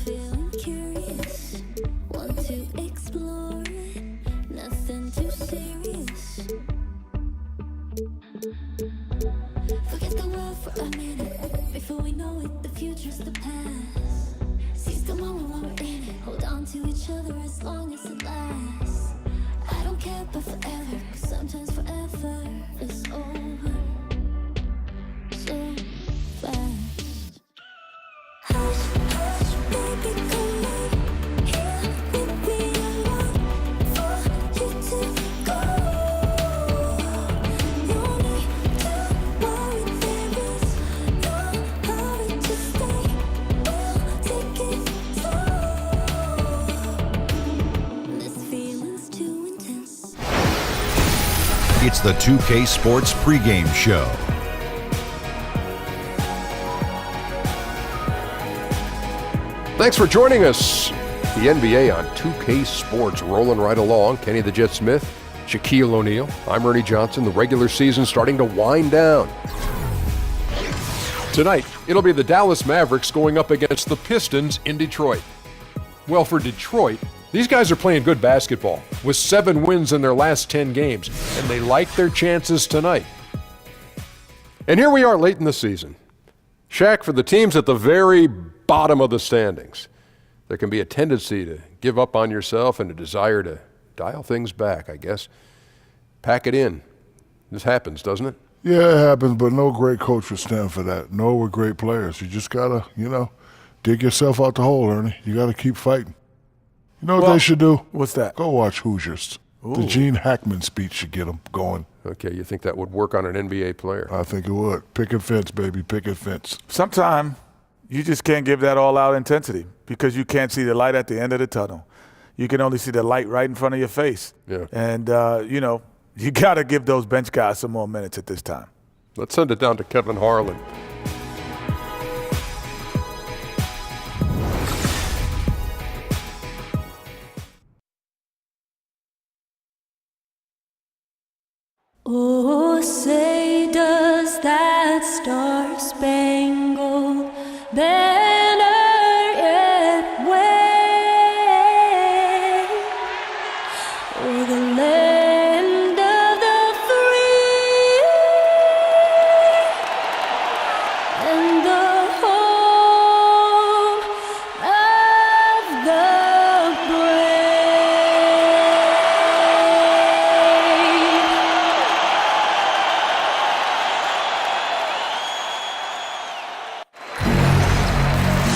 feeling curious, want to explore it, nothing too serious. Forget the world for a minute, before we know it, the future's the past. Seize the moment while we're in it, hold on to each other as long as it lasts. I don't care about forever, 'cause sometimes forever is over so fast. Hush, hush, baby, come on, here with me, I want for you to go. No need to worry, there is no hurry to stay, we'll take it slow. This feeling's too intense. It's the 2K Sports pregame show. Thanks for joining us. The NBA on 2K Sports rolling right along. Kenny the Jet Smith, Shaquille O'Neal. I'm Ernie Johnson. The regular season starting to wind down. Tonight, it'll be the Dallas Mavericks going up against the Pistons in Detroit. Well, for Detroit, these guys are playing good basketball with 7 wins in their last 10 games, and they like their chances tonight. And here we are late in the season. Shaq, for the teams at the very bottom of the standings, there can be a tendency to give up on yourself and a desire to dial things back, I guess. Pack it in. This happens, doesn't it? Yeah, it happens, but no great coach would stand for that. No, we're great players. You just got to, dig yourself out the hole, Ernie. You got to keep fighting. You know what they should do? What's that? Go watch Hoosiers. Ooh. The Gene Hackman speech should get them going. Okay, you think that would work on an NBA player? I think it would. Picket fence, baby. Picket fence. Sometimes you just can't give that all-out intensity because you can't see the light at the end of the tunnel. You can only see the light right in front of your face. Yeah. And, you got to give those bench guys some more minutes at this time. Let's send it down to Kevin Harlan. Oh, say does that star-spangled banner yet wave o'er the land of the free and the home of the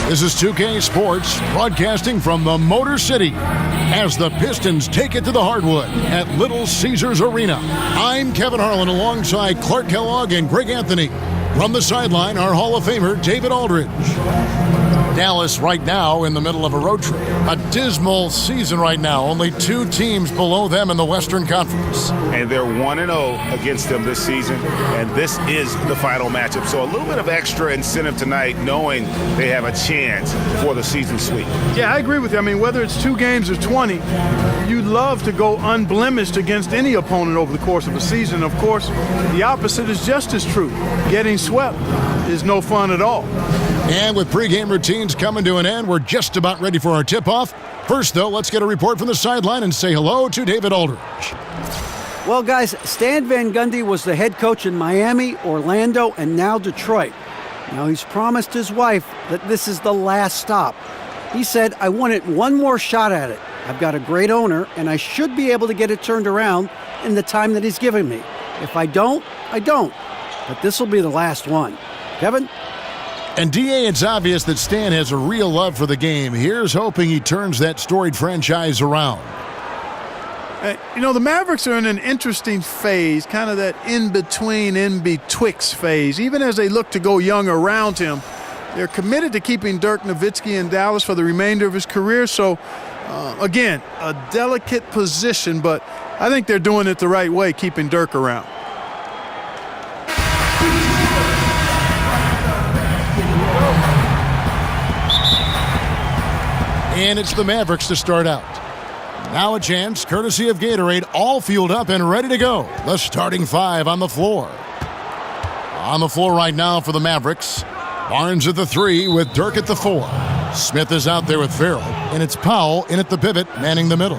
This is 2K Sports, broadcasting from the Motor City as the Pistons take it to the hardwood at Little Caesars Arena. I'm Kevin Harlan alongside Clark Kellogg and Greg Anthony. From the sideline, our Hall of Famer, David Aldridge. Dallas right now in the middle of a road trip. A dismal season right now. Only 2 teams below them in the Western Conference. And they're 1-0 against them this season, and this is the final matchup. So a little bit of extra incentive tonight, knowing they have a chance for the season sweep. Yeah, I agree with you. I mean, whether it's 2 games or 20, you'd love to go unblemished against any opponent over the course of a season. Of course, the opposite is just as true. Getting swept is no fun at all. And with pregame routines coming to an end, we're just about ready for our tip-off. First, though, let's get a report from the sideline and say hello to David Aldridge. Well, guys, Stan Van Gundy was the head coach in Miami, Orlando, and now Detroit. Now, he's promised his wife that this is the last stop. He said, I wanted one more shot at it. I've got a great owner, and I should be able to get it turned around in the time that he's given me. If I don't, I don't. But this will be the last one. Kevin? And D.A., it's obvious that Stan has a real love for the game. Here's hoping he turns that storied franchise around. The Mavericks are in an interesting phase, kind of that in-between, in-betwixt phase. Even as they look to go young around him, they're committed to keeping Dirk Nowitzki in Dallas for the remainder of his career. So, again, a delicate position, but I think they're doing it the right way, keeping Dirk around. And it's the Mavericks to start out. Now a chance, courtesy of Gatorade, all fueled up and ready to go. The starting 5 on the floor. On the floor right now for the Mavericks. Barnes at the 3 with Dirk at the 4. Smith is out there with Farrell, and it's Powell in at the pivot, manning the middle.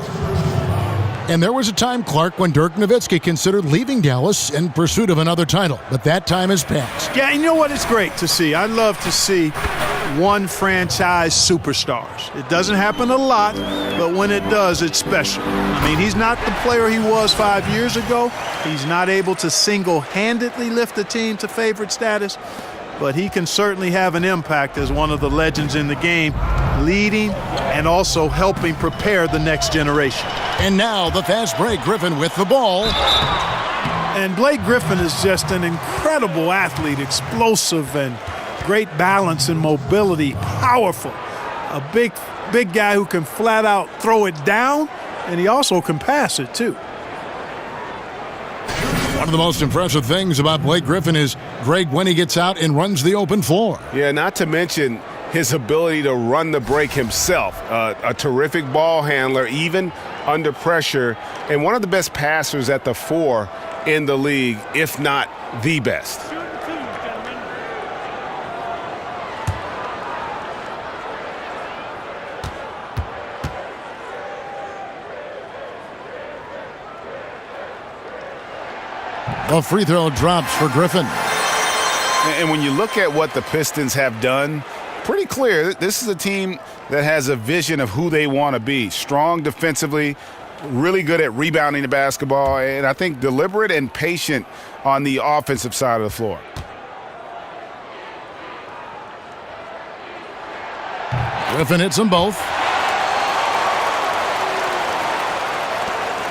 And there was a time, Clark, when Dirk Nowitzki considered leaving Dallas in pursuit of another title, but that time has passed. Yeah, you know what? It's great to see. I love to see one franchise superstars. It doesn't happen a lot, but when it does, it's special. I mean, he's not the player he was 5 years ago. He's not able to single-handedly lift the team to favorite status, but he can certainly have an impact as one of the legends in the game, leading and also helping prepare the next generation. And now the fast break, Griffin with the ball. And Blake Griffin is just an incredible athlete, explosive and great balance and mobility, powerful. A big guy who can flat out throw it down, and he also can pass it too. One of the most impressive things about Blake Griffin is, Greg, when he gets out and runs the open floor. Yeah, not to mention his ability to run the break himself. A terrific ball handler, even under pressure, and one of the best passers at the 4 in the league, if not the best. A free throw drops for Griffin. And when you look at what the Pistons have done, pretty clear this is a team that has a vision of who they want to be. Strong defensively, really good at rebounding the basketball, and I think deliberate and patient on the offensive side of the floor. Griffin hits them both.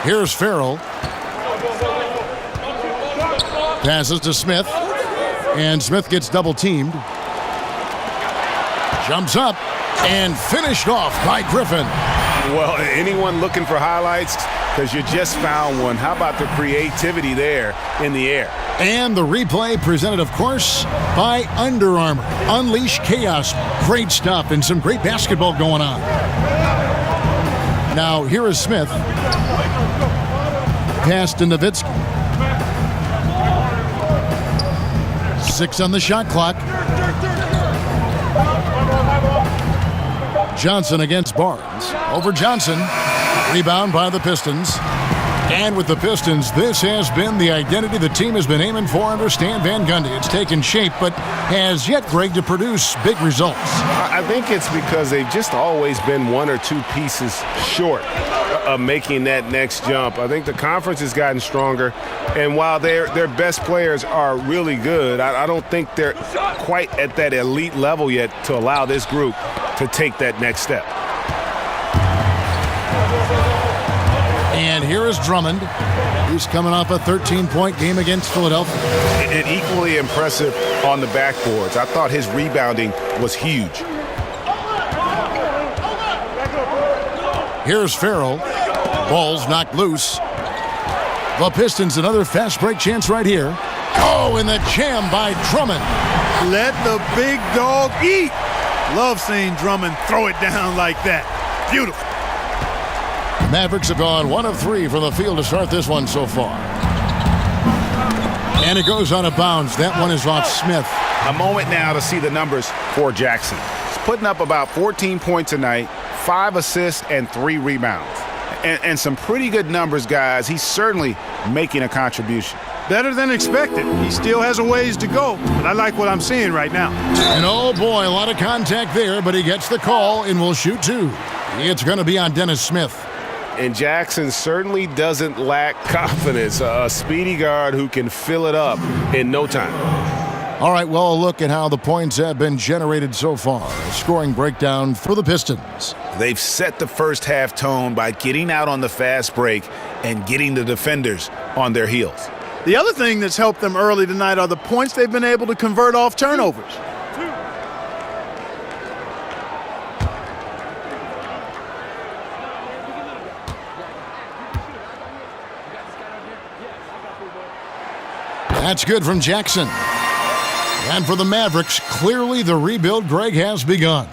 Here's Farrell. Passes to Smith. And Smith gets double teamed. Jumps up and finished off by Griffin. Well, anyone looking for highlights, because you just found one. How about the creativity there in the air? And the replay presented, of course, by Under Armour. Unleash chaos. Great stuff and some great basketball going on. Now, here is Smith. Pass to Nowitzki. 6 on the shot clock. Johnson against Barnes. Over Johnson. Rebound by the Pistons. And with the Pistons, this has been the identity the team has been aiming for under Stan Van Gundy. It's taken shape, but has yet, Greg, to produce big results. I think it's because they've just always been 1 or 2 pieces short of making that next jump. I think the conference has gotten stronger, and while their best players are really good, I don't think they're quite at that elite level yet to allow this group to take that next step. And here is Drummond. He's coming off a 13-point game against Philadelphia. And equally impressive on the backboards. I thought his rebounding was huge. Here's Farrell. Ball's knocked loose. The Pistons, another fast break chance right here. Oh, and the jam by Drummond. Let the big dog eat. Love seeing Drummond throw it down like that. Beautiful. Mavericks have gone 1 of 3 from the field to start this one so far. And it goes out of bounds. That one is off Smith. A moment now to see the numbers for Jackson. He's putting up about 14 points a night, 5 assists, and 3 rebounds. And some pretty good numbers, guys. He's certainly making a contribution. Better than expected. He still has a ways to go, but I like what I'm seeing right now. And oh boy, a lot of contact there, but he gets the call and will shoot 2. It's going to be on Dennis Smith. And Jackson certainly doesn't lack confidence. A speedy guard who can fill it up in no time. All right, well, a look at how the points have been generated so far. A scoring breakdown for the Pistons. They've set the first half tone by getting out on the fast break and getting the defenders on their heels. The other thing that's helped them early tonight are the points they've been able to convert off turnovers. That's good from Jackson. And for the Mavericks, clearly the rebuild, Greg, has begun.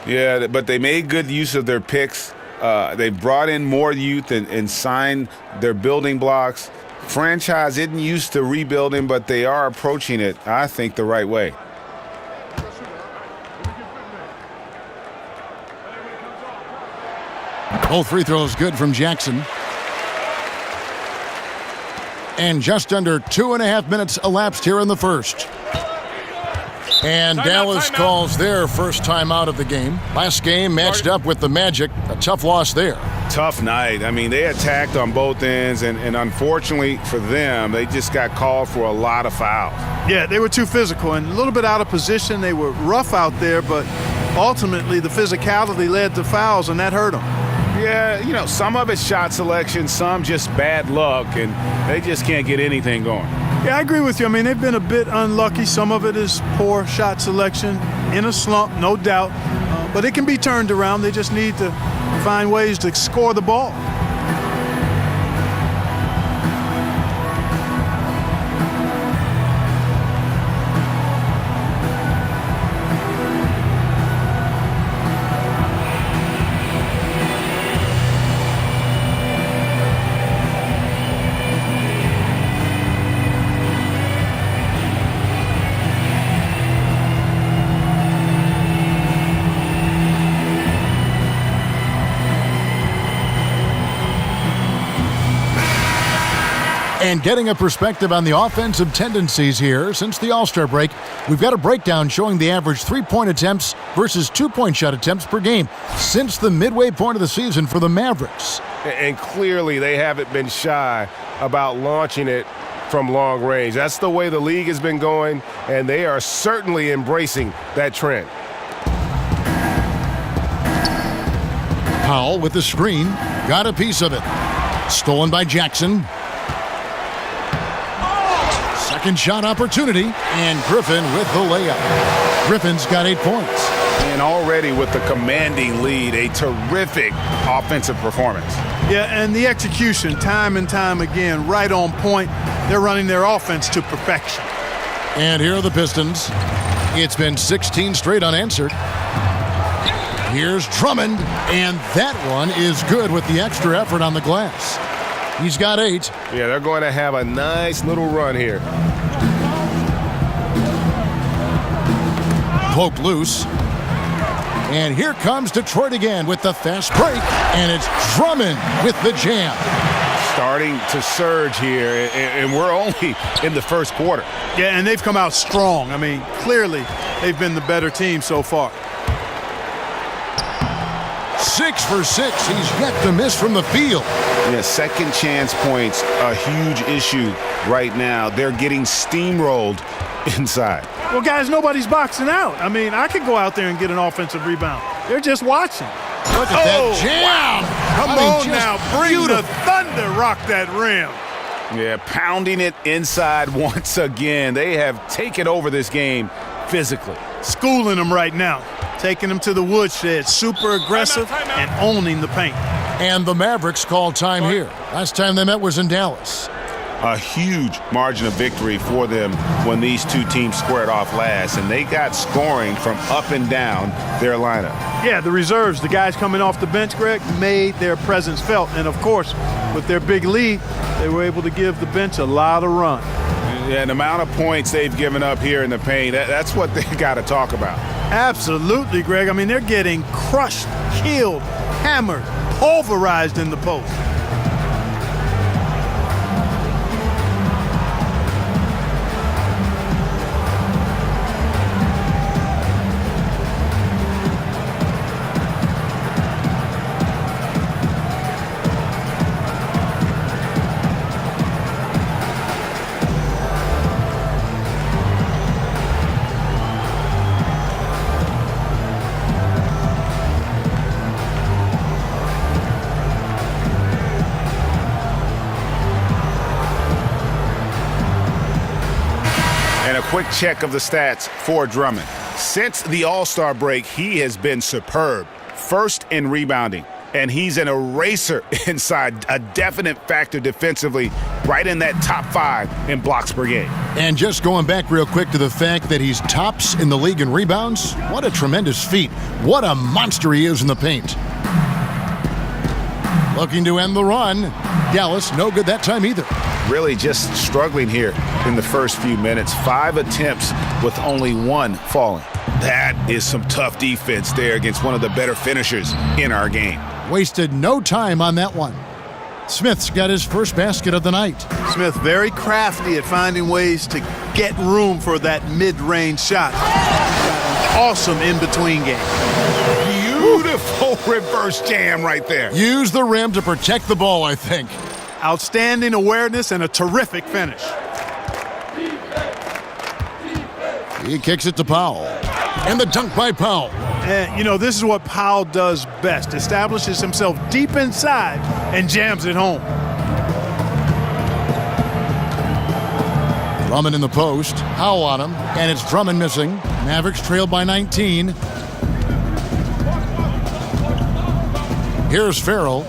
Yeah, but they made good use of their picks. They brought in more youth and signed their building blocks. Franchise isn't used to rebuilding, but they are approaching it, I think, the right way. Both free throws good from Jackson. And just under 2.5 minutes elapsed here in the first. And Dallas calls their first time out of the game. Last game matched up with the Magic. A tough loss there. Tough night. I mean, they attacked on both ends, and unfortunately for them, they just got called for a lot of fouls. Yeah, they were too physical and a little bit out of position. They were rough out there, but ultimately the physicality led to fouls, and that hurt them. Yeah, some of it's shot selection, some just bad luck, and they just can't get anything going. Yeah, I agree with you. I mean, they've been a bit unlucky. Some of it is poor shot selection, in a slump, no doubt. But it can be turned around. They just need to find ways to score the ball. And getting a perspective on the offensive tendencies here since the All-Star break, we've got a breakdown showing the average three-point attempts versus two-point shot attempts per game since the midway point of the season for the Mavericks. And clearly they haven't been shy about launching it from long range. That's the way the league has been going, and they are certainly embracing that trend. Powell with the screen, got a piece of it. Stolen by Jackson. Second shot opportunity, and Griffin with the layup. Griffin's got 8 points. And already with the commanding lead, a terrific offensive performance. Yeah, and the execution, time and time again, right on point. They're running their offense to perfection. And here are the Pistons. It's been 16 straight unanswered. Here's Drummond, and that one is good with the extra effort on the glass. He's got 8. Yeah, they're going to have a nice little run here. Poked loose. And here comes Detroit again with the fast break. And it's Drummond with the jam. Starting to surge here, and we're only in the first quarter. Yeah, and they've come out strong. I mean, clearly they've been the better team so far. 6 for 6. He's yet to miss from the field. Yeah, second chance points, a huge issue right now. They're getting steamrolled inside. Well, guys, nobody's boxing out. I mean, I could go out there and get an offensive rebound. They're just watching. Look at that jam. Wow. Come on now, bring the thunder, rock that rim. Yeah, pounding it inside once again. They have taken over this game physically. Schooling them right now. Taking them to the woodshed, super aggressive and owning the paint. And the Mavericks call time here. Last time they met was in Dallas. A huge margin of victory for them when these two teams squared off last, and they got scoring from up and down their lineup. Yeah, the reserves, the guys coming off the bench, Greg, made their presence felt. And, of course, with their big lead, they were able to give the bench a lot of run. Yeah, the amount of points they've given up here in the paint, that's what they got to talk about. Absolutely, Greg. I mean, they're getting crushed, killed, hammered, pulverized in the post. Quick check of the stats for Drummond. Since the All-Star break, he has been superb. First in rebounding, and he's an eraser inside, a definite factor defensively, right in that top 5 in blocks per game. And just going back real quick to the fact that he's tops in the league in rebounds, what a tremendous feat. What a monster he is in the paint. Looking to end the run. Dallas, no good that time either. Really just struggling here in the first few minutes. 5 attempts with only 1 falling. That is some tough defense there against one of the better finishers in our game. Wasted no time on that one. Smith's got his first basket of the night. Smith very crafty at finding ways to get room for that mid-range shot. Awesome in-between game. Beautiful reverse jam right there. Use the rim to protect the ball, I think. Outstanding awareness and a terrific finish. He kicks it to Powell. And the dunk by Powell. And, you know, this is what Powell does best. Establishes himself deep inside and jams it home. Drummond in the post. Powell on him. And it's Drummond missing. Mavericks trailed by 19. Here's Farrell.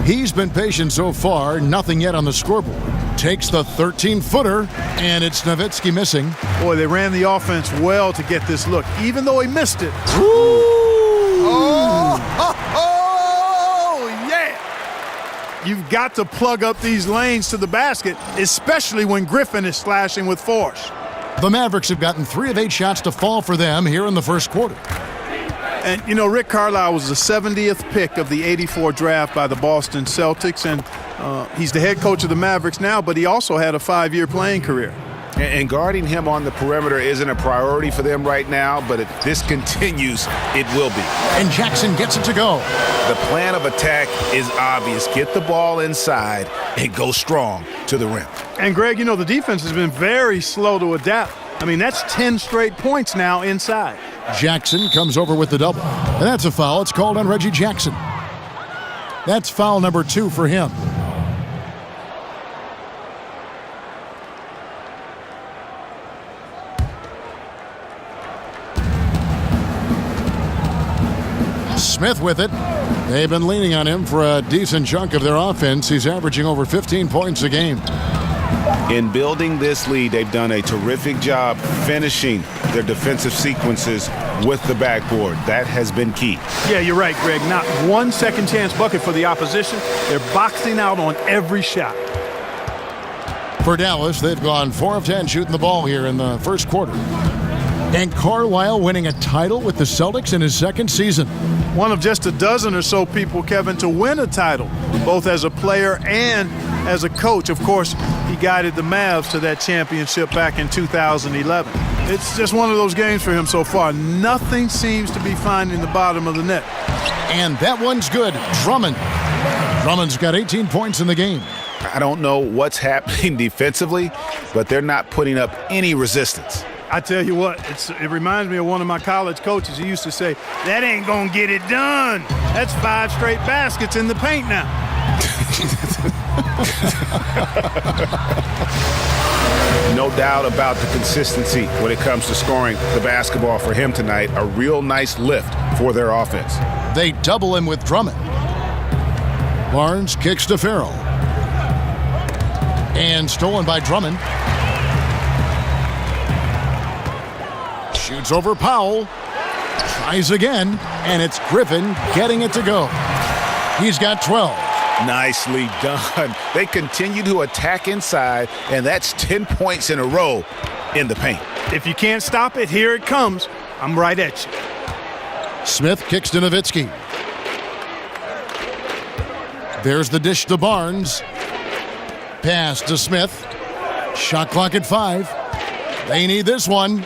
He's been patient so far. Nothing yet on the scoreboard. Takes the 13-footer, and it's Nowitzki missing. Boy, they ran the offense well to get this look, even though he missed it. Oh, yeah! You've got to plug up these lanes to the basket, especially when Griffin is slashing with force. The Mavericks have gotten 3 of 8 shots to fall for them here in the first quarter. And, you know, Rick Carlisle was the 70th pick of the '84 draft by the Boston Celtics, and he's the head coach of the Mavericks now, but he also had a 5-year playing career. And guarding him on the perimeter isn't a priority for them right now, but if this continues, it will be. And Jackson gets it to go. The plan of attack is obvious. Get the ball inside and go strong to the rim. And, Greg, you know, the defense has been very slow to adapt. I mean, that's 10 straight points now inside. Jackson comes over with the double. And that's a foul. It's called on Reggie Jackson. That's foul number 2 for him. Smith with it. They've been leaning on him for a decent chunk of their offense. He's averaging over 15 points a game. In building this lead, they've done a terrific job finishing their defensive sequences with the backboard. That has been key. Yeah, you're right, Greg. Not one second chance bucket for the opposition. They're boxing out on every shot. For Dallas, they've gone 4 of 10 shooting the ball here in the first quarter. And Carlisle winning a title with the Celtics in his second season. One of just a dozen or so people, Kevin, to win a title, both as a player and as a coach. Of course, he guided the Mavs to that championship back in 2011. It's just one of those games for him so far. Nothing seems to be finding the bottom of the net. And that one's good. Drummond. Drummond's got 18 points in the game. I don't know what's happening defensively, but they're not putting up any resistance. I tell you what, it reminds me of one of my college coaches. He used to say, that ain't going to get it done. That's 5 straight baskets in the paint now. No doubt about the consistency when it comes to scoring the basketball for him tonight. A real nice lift for their offense. They double him with Drummond. Barnes kicks to Farrell. And stolen by Drummond. Shoots over Powell. Tries again. And it's Griffin getting it to go. He's got 12. Nicely done. They continue to attack inside, and that's 10 points in a row in the paint. If you can't stop it, here it comes. I'm right at you. Smith kicks to Nowitzki. There's the dish to Barnes. Pass to Smith. Shot clock at 5. They need this one.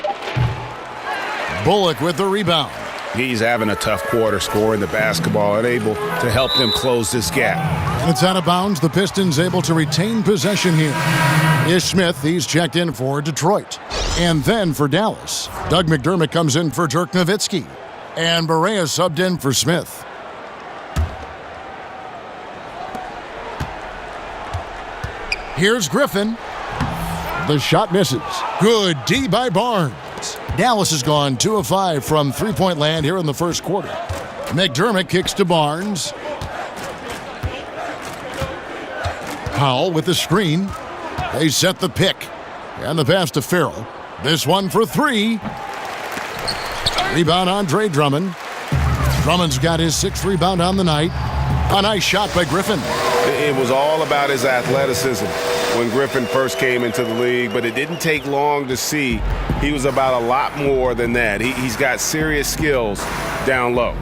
Bullock with the rebound. He's having a tough quarter scoring the basketball, unable to help them close this gap. And it's out of bounds. The Pistons able to retain possession here. Ish Smith, he's checked in for Detroit. And then for Dallas, Doug McDermott comes in for Dirk Nowitzki. And Barea subbed in for Smith. Here's Griffin. The shot misses. Good D by Barnes. Dallas has gone 2 of 5 from three-point land here in the first quarter. McDermott kicks to Barnes. Powell with the screen. They set the pick. And the pass to Farrell. This one for 3. Rebound Andre Drummond. Drummond's got his 6th rebound on the night. A nice shot by Griffin. It was all about his athleticism when Griffin first came into the league, but it didn't take long to see he was about a lot more than that. He's got serious skills down low.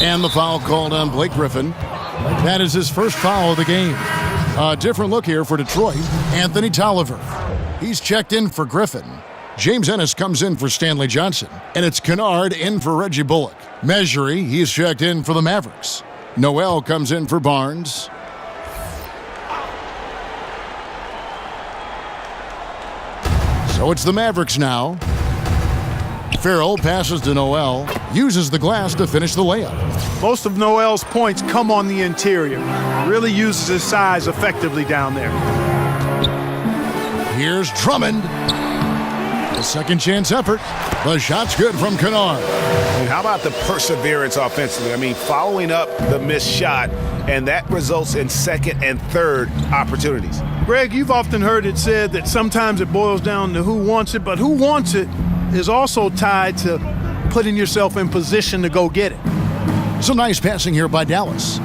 And the foul called on Blake Griffin. That is his first foul of the game. A different look here for Detroit. Anthony Tolliver. He's checked in for Griffin. James Ennis comes in for Stanley Johnson. And it's Kennard in for Reggie Bullock. Measury, he's checked in for the Mavericks. Noel comes in for Barnes. So it's the Mavericks now. Farrell passes to Noel, uses the glass to finish the layup. Most of Noel's points come on the interior. Really uses his size effectively down there. Here's Drummond. A second chance effort. The shot's good from Kennard. And how about the perseverance offensively? I mean, following up the missed shot, and that results in second and third opportunities. Greg, you've often heard it said that sometimes it boils down to who wants it, but who wants it is also tied to putting yourself in position to go get it. Some nice passing here by Dallas.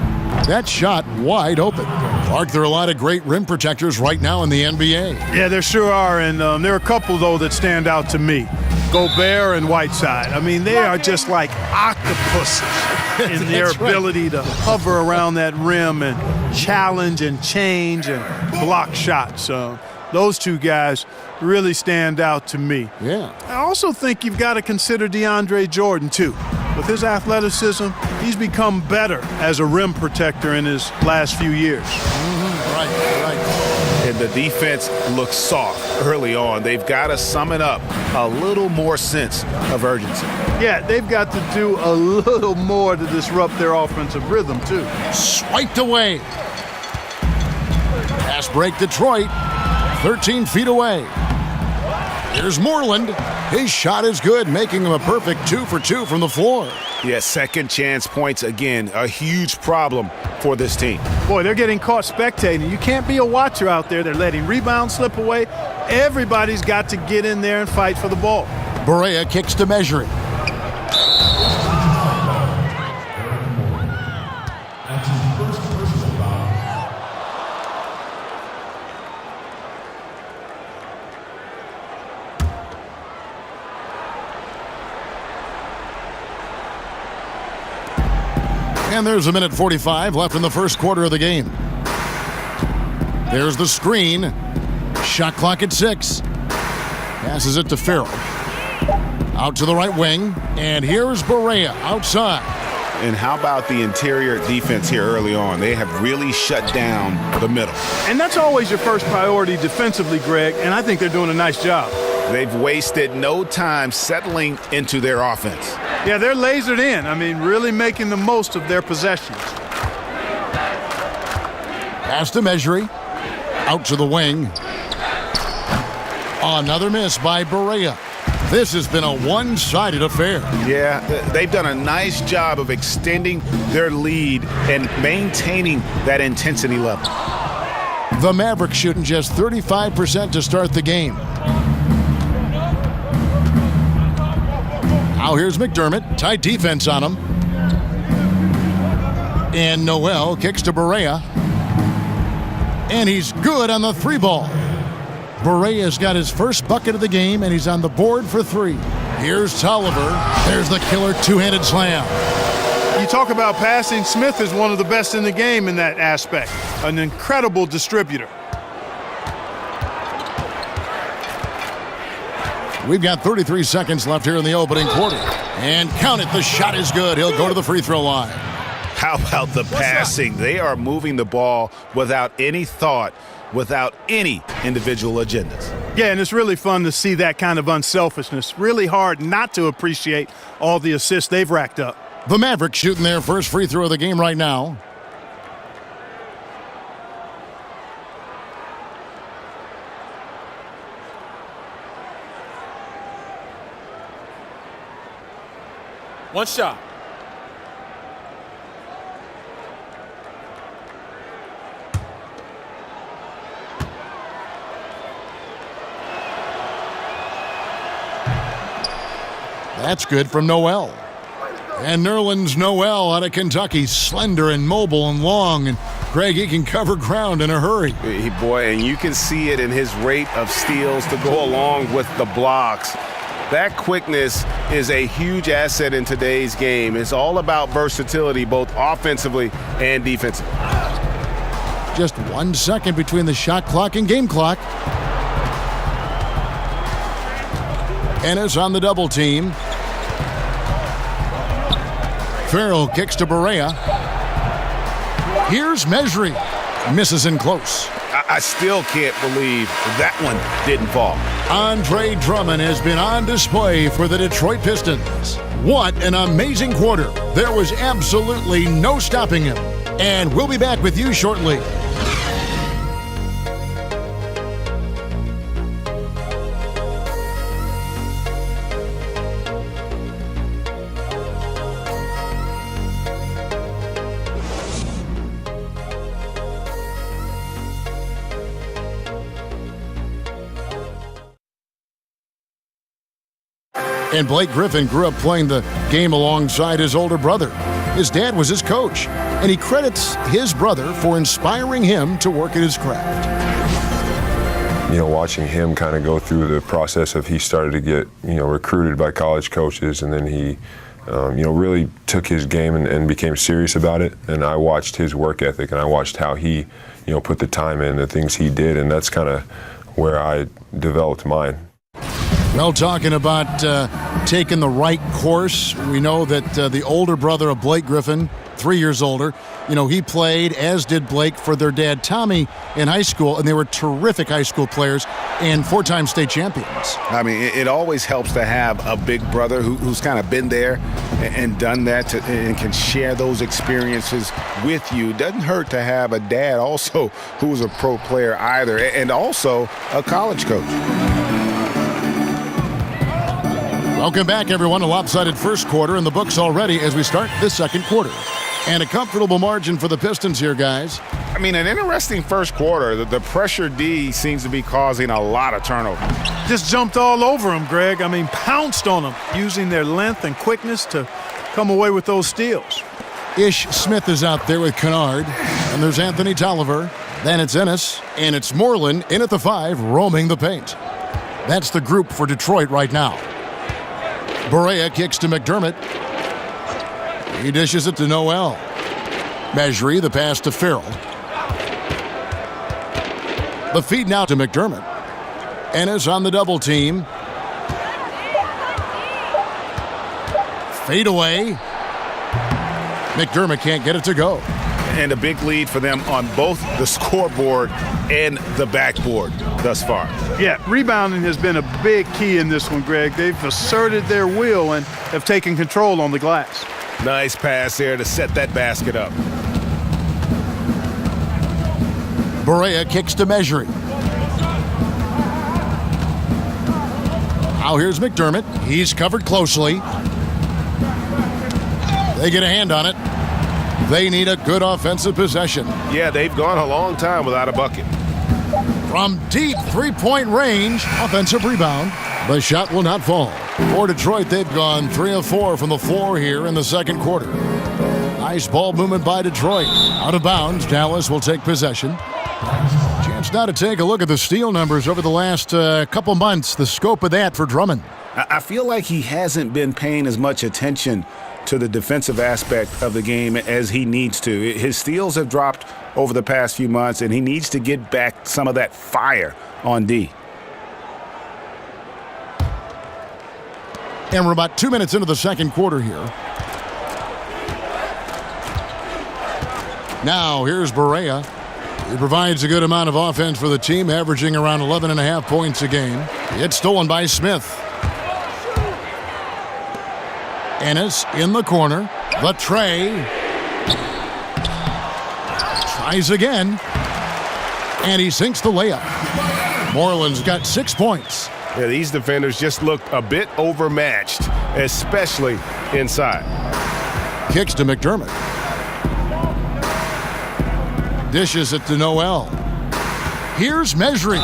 That shot wide open. Clark, there are a lot of great rim protectors right now in the NBA. Yeah, there sure are, and there are a couple, though, that stand out to me. Gobert and Whiteside. I mean, they are just like octopuses in their ability to hover around that rim and challenge and change and block shots. Those two guys really stand out to me. Yeah. I also think you've got to consider DeAndre Jordan, too. With his athleticism, he's become better as a rim protector in his last few years. Right. And the defense looks soft early on. They've got to summon up a little more sense of urgency. Yeah, they've got to do a little more to disrupt their offensive rhythm, too. Swiped away. Pass break Detroit. 13 feet away. Here's Moreland. His shot is good, making him a perfect 2 for 2 from the floor. Yeah, second chance points again, a huge problem for this team. Boy, they're getting caught spectating. You can't be a watcher out there. They're letting rebounds slip away. Everybody's got to get in there and fight for the ball. Barea kicks to Measuring. And there's 1:45 left in the first quarter of the game. There's the screen. Shot clock at 6. Passes it to Farrell. Out to the right wing. And here's Barea outside. And how about the interior defense here early on? They have really shut down the middle. And that's always your first priority defensively, Greg, and I think they're doing a nice job. They've wasted no time settling into their offense. Yeah, they're lasered in. I mean, really making the most of their possessions. Pass to Measuring. Out to the wing. Another miss by Barea. This has been a one-sided affair. Yeah, they've done a nice job of extending their lead and maintaining that intensity level. The Mavericks shooting just 35% to start the game. Now here's McDermott. Tight defense on him. And Noel kicks to Barea. And he's good on the 3-ball. Barea's got his first bucket of the game, and he's on the board for 3. Here's Tolliver. There's the killer two-handed slam. You talk about passing. Smith is one of the best in the game in that aspect. An incredible distributor. We've got 33 seconds left here in the opening quarter. And count it, the shot is good. He'll go to the free throw line. How about the passing? They are moving the ball without any thought, without any individual agendas. Yeah, and it's really fun to see that kind of unselfishness. Really hard not to appreciate all the assists they've racked up. The Mavericks shooting their first free throw of the game right now. One shot. That's good from Noel. And Nerlens Noel out of Kentucky, slender and mobile and long. And Greg, he can cover ground in a hurry. Boy, and you can see it in his rate of steals to go along with the blocks. That quickness is a huge asset in today's game. It's all about versatility, both offensively and defensively. Just 1 second between the shot clock and game clock. Ennis on the double team. Farrell kicks to Barea. Here's Mejri. Misses in close. I still can't believe that one didn't fall. Andre Drummond has been on display for the Detroit Pistons. What an amazing quarter. There was absolutely no stopping him. And we'll be back with you shortly. And Blake Griffin grew up playing the game alongside his older brother. His dad was his coach, and he credits his brother for inspiring him to work at his craft. You know, watching him kind of go through the process of he started to get, recruited by college coaches, and then he, really took his game and became serious about it. And I watched his work ethic, and I watched how he, put the time in, the things he did, and that's kind of where I developed mine. Well, talking about taking the right course, we know that the older brother of Blake Griffin, 3 years older, he played, as did Blake, for their dad Tommy in high school, and they were terrific high school players and 4-time state champions. I mean, it always helps to have a big brother who's kind of been there and done that and can share those experiences with you. Doesn't hurt to have a dad also who was a pro player either, and also a college coach. Welcome back, everyone. A lopsided first quarter in the books already as we start the second quarter. And a comfortable margin for the Pistons here, guys. I mean, an interesting first quarter. The pressure D seems to be causing a lot of turnover. Just jumped all over him, Greg. I mean, pounced on him, using their length and quickness to come away with those steals. Ish Smith is out there with Kennard. And there's Anthony Tolliver. Then it's Ennis. And it's Moreland in at the 5, roaming the paint. That's the group for Detroit right now. Barea kicks to McDermott. He dishes it to Noel. Mejri, the pass to Farrell. The feed now to McDermott. Ennis on the double team. Fade away. McDermott can't get it to go. And a big lead for them on both the scoreboard and the backboard thus far. Yeah, rebounding has been a big key in this one, Greg. They've asserted their will and have taken control on the glass. Nice pass there to set that basket up. Barea kicks to Mejri. Now here's McDermott. He's covered closely. They get a hand on it. They need a good offensive possession. Yeah, they've gone a long time without a bucket. From deep three-point range, offensive rebound. The shot will not fall. For Detroit, they've gone 3 of 4 from the floor here in the second quarter. Nice ball movement by Detroit. Out of bounds, Dallas will take possession. Chance now to take a look at the steal numbers over the last couple months. The scope of that for Drummond. I feel like he hasn't been paying as much attention to the defensive aspect of the game as he needs to. His steals have dropped over the past few months, and he needs to get back some of that fire on D. And we're about 2 minutes into the second quarter here. Now here's Barea. He provides a good amount of offense for the team, averaging around 11.5 points a game. It's stolen by Smith. Ennis in the corner. The tray. Tries again. And he sinks the layup. Moreland's got 6 points. Yeah, these defenders just looked a bit overmatched, especially inside. Kicks to McDermott. Dishes it to Noel. Here's Mesri.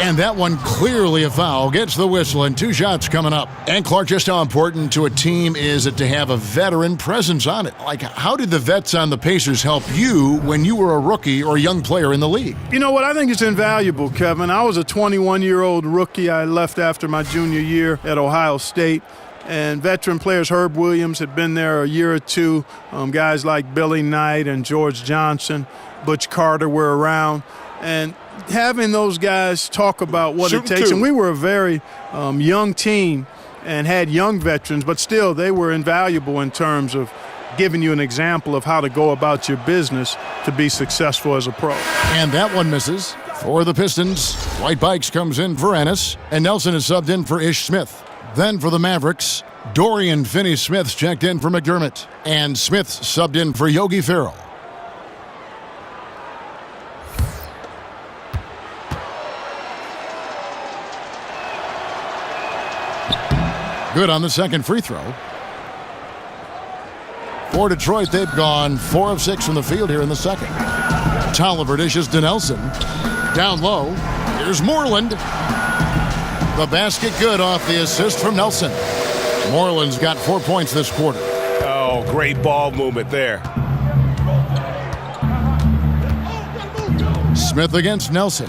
And that one clearly a foul. Gets the whistle and 2 shots coming up. And Clark, just how important to a team is it to have a veteran presence on it? Like, how did the vets on the Pacers help you when you were a rookie or a young player in the league? You know what? I think it's invaluable, Kevin. I was a 21-year-old rookie. I left after my junior year at Ohio State. And veteran players, Herb Williams had been there a year or two. Guys like Billy Knight and George Johnson, Butch Carter were around. And having those guys talk about what it takes. And we were a very young team and had young veterans, but still they were invaluable in terms of giving you an example of how to go about your business to be successful as a pro. And that one misses. For the Pistons, Dwight Bikes comes in for Ennis, and Nelson is subbed in for Ish Smith. Then for the Mavericks, Dorian Finney-Smith's checked in for McDermott, and Smith's subbed in for Yogi Ferrell. Good on the second free throw. For Detroit, they've gone 4 of 6 from the field here in the second. Tolliver dishes to Nelson. Down low, here's Moreland. The basket good off the assist from Nelson. Moreland's got 4 points this quarter. Oh, great ball movement there. Smith against Nelson.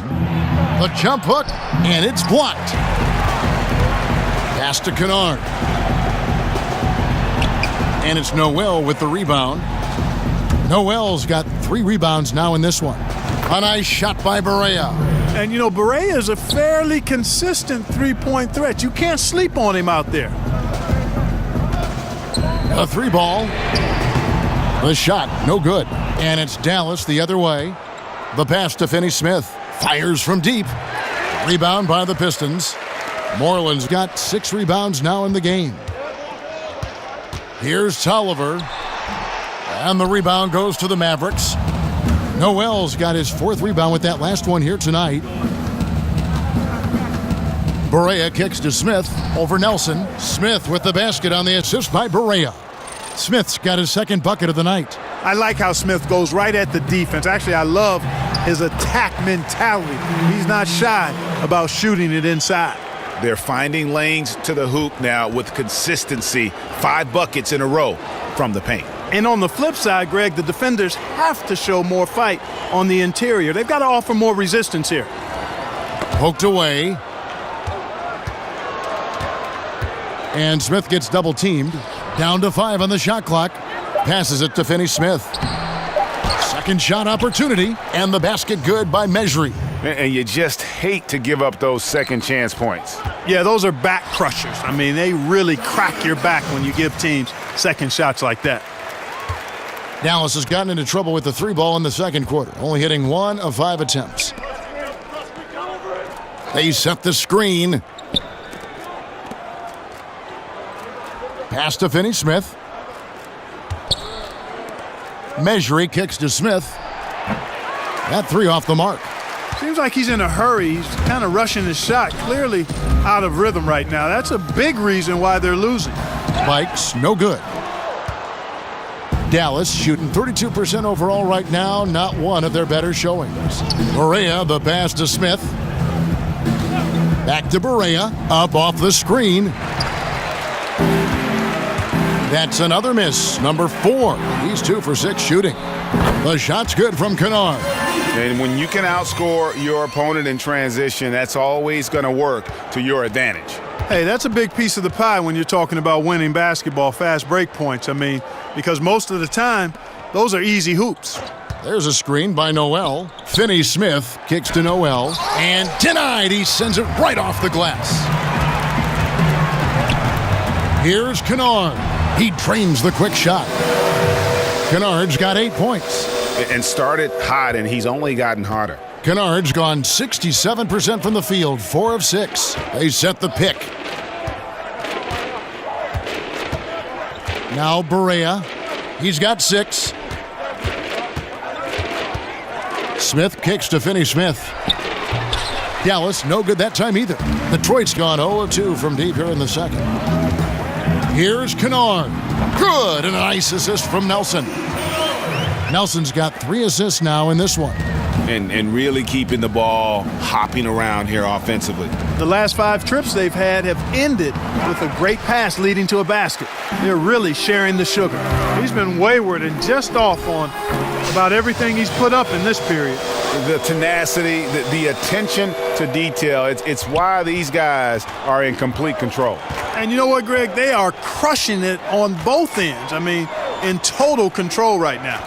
The jump hook, and it's blocked. Pass to Kennard. And it's Noel with the rebound. Noel's got 3 rebounds now in this one. A nice shot by Barea. And, you know, Barea is a fairly consistent three-point threat. You can't sleep on him out there. A 3 ball. The shot, no good. And it's Dallas the other way. The pass to Finney-Smith. Fires from deep. Rebound by the Pistons. Moreland's got 6 rebounds now in the game. Here's Tolliver. And the rebound goes to the Mavericks. Noel's got his 4th rebound with that last one here tonight. Barea kicks to Smith over Nelson. Smith with the basket on the assist by Barea. Smith's got his 2nd bucket of the night. I like how Smith goes right at the defense. Actually, I love his attack mentality. He's not shy about shooting it inside. They're finding lanes to the hoop now with consistency. 5 buckets in a row from the paint. And on the flip side, Greg, the defenders have to show more fight on the interior. They've got to offer more resistance here. Poked away. And Smith gets double teamed. Down to 5 on the shot clock. Passes it to Finney-Smith. Second shot opportunity. And the basket good by Mesri. And you just hate to give up those second chance points. Yeah, those are back crushers. I mean, they really crack your back when you give teams second shots like that. Dallas has gotten into trouble with the 3 ball in the second quarter, only hitting 1 of 5 attempts. They set the screen. Pass to Finney-Smith. Mesri kicks to Smith. That 3 off the mark. Seems like he's in a hurry. He's kind of rushing his shot. Clearly out of rhythm right now. That's a big reason why they're losing. Spikes, no good. Dallas shooting 32% overall right now. Not one of their better showings. Barea, the pass to Smith. Back to Barea. Up off the screen. That's another miss. Number 4. He's 2 for 6 shooting. The shot's good from Kennard. And when you can outscore your opponent in transition, that's always going to work to your advantage. Hey, that's a big piece of the pie when you're talking about winning basketball, fast break points. I mean, because most of the time, those are easy hoops. There's a screen by Noel. Finney-Smith kicks to Noel. And denied. He sends it right off the glass. Here's Kennard. He drains the quick shot. Kennard's got 8 points. And started hot, and he's only gotten hotter. Kennard's gone 67% from the field, 4 of 6. They set the pick. Now Barea. He's got 6. Smith kicks to Finney-Smith. Dallas, no good that time either. Detroit's gone 0 of 2 from deep here in the second. Here's Kennard. Good, and a nice assist from Nelson. Nelson's got 3 assists now in this one. and really keeping the ball hopping around here offensively. The last 5 trips they've had have ended with a great pass leading to a basket. They're really sharing the sugar. He's been wayward and just off on about everything he's put up in this period. The tenacity, the attention to detail, it's why these guys are in complete control. And you know what, Greg? They are crushing it on both ends. I mean, in total control right now.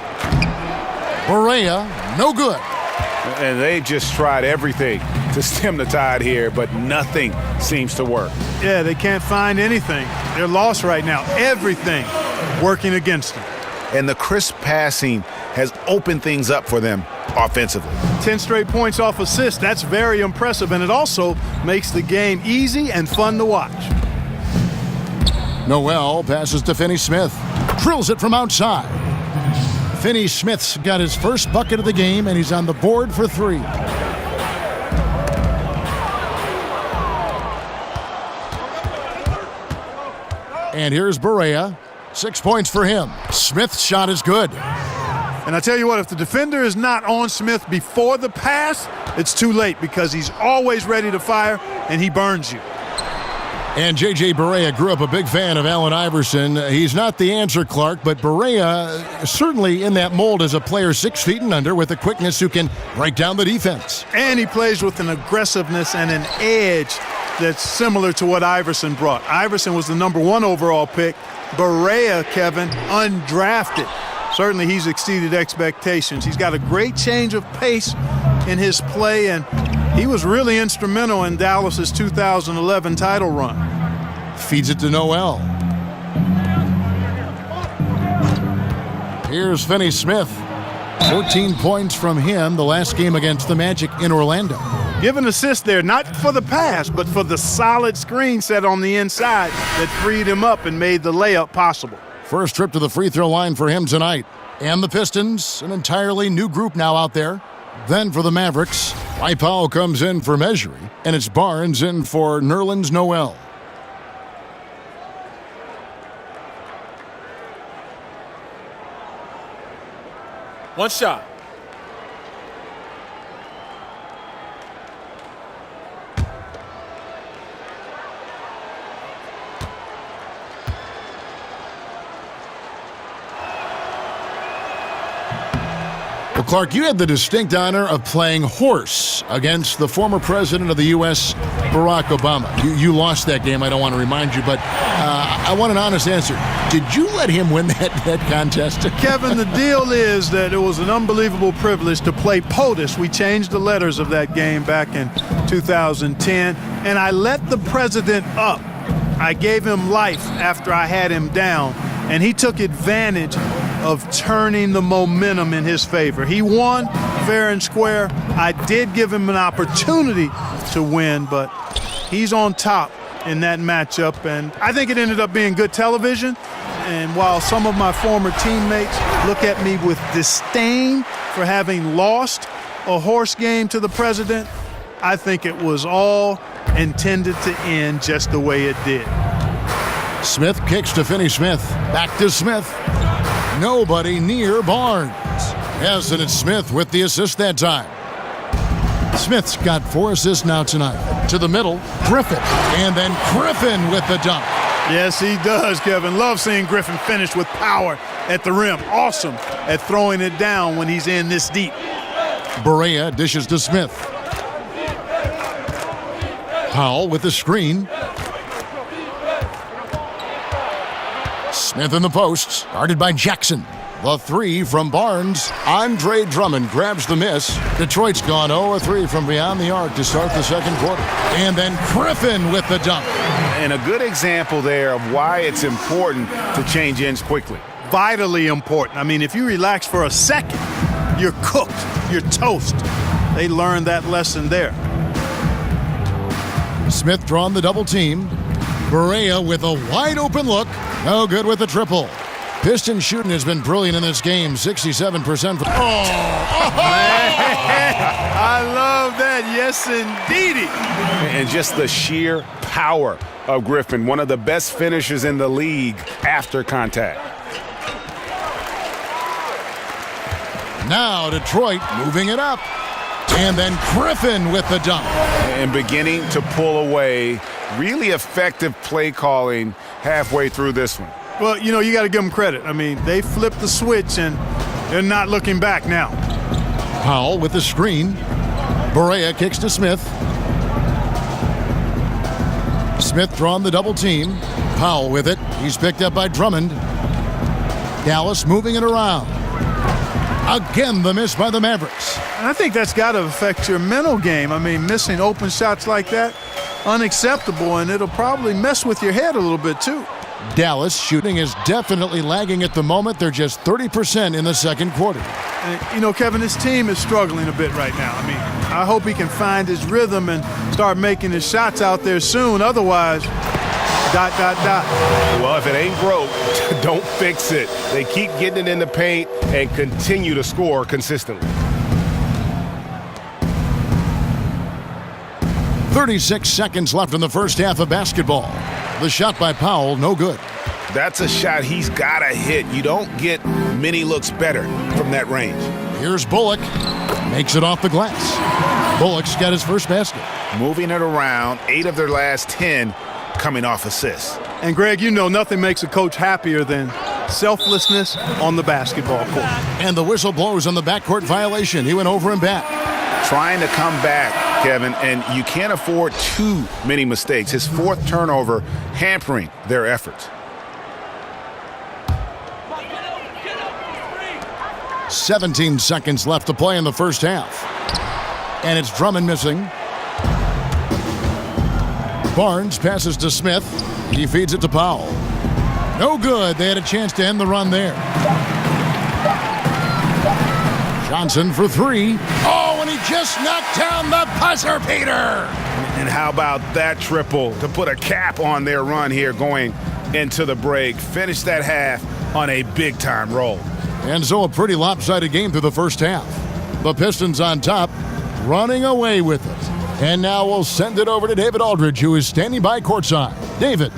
Barea, no good. And they've just tried everything to stem the tide here, but nothing seems to work. Yeah, they can't find anything. They're lost right now. Everything working against them. And the crisp passing has opened things up for them offensively. 10 straight points off assists. That's very impressive, and it also makes the game easy and fun to watch. Noel passes to Finney-Smith. Drills it from outside. Finney-Smith's got his first bucket of the game, and he's on the board for 3. And here's Barea. 6 points for him. Smith's shot is good. And I tell you what, if the defender is not on Smith before the pass, it's too late because he's always ready to fire, and he burns you. And J.J. Barea grew up a big fan of Allen Iverson. He's not the answer, Clark, but Barea certainly in that mold as a player 6 feet and under with a quickness who can break down the defense. And he plays with an aggressiveness and an edge that's similar to what Iverson brought. Iverson was the #1 overall pick. Barea, Kevin, undrafted. Certainly he's exceeded expectations. He's got a great change of pace in his play, and he was really instrumental in Dallas's 2011 title run. Feeds it to Noel. Here's Finney-Smith. 14 points from him the last game against the Magic in Orlando. Give an assist there, not for the pass, but for the solid screen set on the inside that freed him up and made the layup possible. First trip to the free throw line for him tonight. And the Pistons, an entirely new group now out there. Then for the Mavericks, Dwight Powell comes in for Measury, and it's Barnes in for Nerlens Noel. One shot. Well, Clark, you had the distinct honor of playing horse against the former president of the U.S., Barack Obama. You lost that game, I don't want to remind you, but I want an honest answer. Did you let him win that contest? Kevin, the deal is that it was an unbelievable privilege to play POTUS. We changed the letters of that game back in 2010, and I let the president up. I gave him life after I had him down, and he took advantage of turning the momentum in his favor. He won fair and square. I did give him an opportunity to win, but he's on top in that matchup, and I think it ended up being good television. And while some of my former teammates look at me with disdain for having lost a horse game to the president, I think it was all intended to end just the way it did. Smith kicks to Finney-Smith. Back to Smith. Nobody near Barnes. Yes, and it's Smith with the assist that time. Smith's got 4 assists now tonight. To the middle, Griffin. And then Griffin with the dunk. Yes, he does, Kevin. Love seeing Griffin finish with power at the rim. Awesome at throwing it down when he's in this deep. Barea dishes to Smith. Powell with the screen. Smith in the post, guarded by Jackson. The 3 from Barnes. Andre Drummond grabs the miss. Detroit's gone 0-3 from beyond the arc to start the second quarter. And then Griffin with the dunk. And a good example there of why it's important to change ends quickly. Vitally important. I mean, if you relax for a second, you're cooked. You're toast. They learned that lesson there. Smith drawn the double team. Barea with a wide open look. No good with the triple. Piston shooting has been brilliant in this game. 67%. I love that. Yes, indeedy. And just the sheer power of Griffin, one of the best finishers in the league after contact. Now Detroit moving it up. And then Griffin with the dunk. And beginning to pull away. Really effective play calling halfway through this one. Well, you know, you got to give them credit. I mean, they flipped the switch, and they're not looking back now. Powell with the screen. Barea kicks to Smith. Smith drawing the double team. Powell with it. He's picked up by Drummond. Dallas moving it around. Again, the miss by the Mavericks. And I think that's got to affect your mental game. I mean, missing open shots like that, unacceptable, and it'll probably mess with your head a little bit too. Dallas shooting is definitely lagging at the moment. They're just 30% in the second quarter. And, you know, Kevin, this team is struggling a bit right now. I mean, I hope he can find his rhythm and start making his shots out there soon. Otherwise, ... Well, if it ain't broke, don't fix it. They keep getting it in the paint and continue to score consistently. 36 seconds left in the first half of basketball. The shot by Powell, no good. That's a shot he's got to hit. You don't get many looks better from that range. Here's Bullock. Makes it off the glass. Bullock's got his first basket. Moving it around, 8 of their last 10 coming off assists. And, Greg, you know nothing makes a coach happier than selflessness on the basketball court. And the whistle blows on the backcourt violation. He went over and back. Trying to come back, Kevin, and you can't afford too many mistakes. His 4th turnover hampering their efforts. 17 seconds left to play in the first half. And it's Drummond missing. Barnes passes to Smith. He feeds it to Powell. No good. They had a chance to end the run there. Johnson for 3. Oh, and he just knocked down the buzzer beater. And how about that triple to put a cap on their run here going into the break. Finish that half on a big-time roll. And so a pretty lopsided game through the first half. The Pistons on top, running away with it. And now we'll send it over to David Aldridge, who is standing by courtside. David.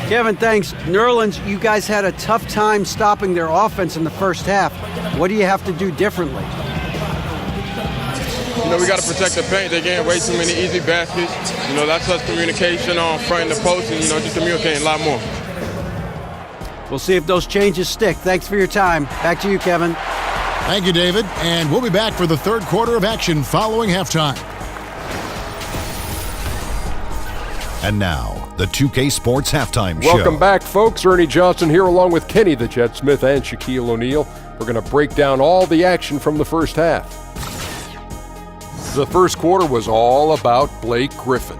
Kevin, thanks. Nerlens, you guys had a tough time stopping their offense in the first half. What do you have to do differently? You know, we got to protect the paint. They're getting way too many easy baskets. You know, that's us communication on front and the post and, you know, just communicating a lot more. We'll see if those changes stick. Thanks for your time. Back to you, Kevin. Thank you, David. And we'll be back for the third quarter of action following halftime. And now, the 2K Sports Halftime Show. Welcome back, folks. Ernie Johnson here along with Kenny the Jet Smith and Shaquille O'Neal. We're going to break down all the action from the first half. The first quarter was all about Blake Griffin.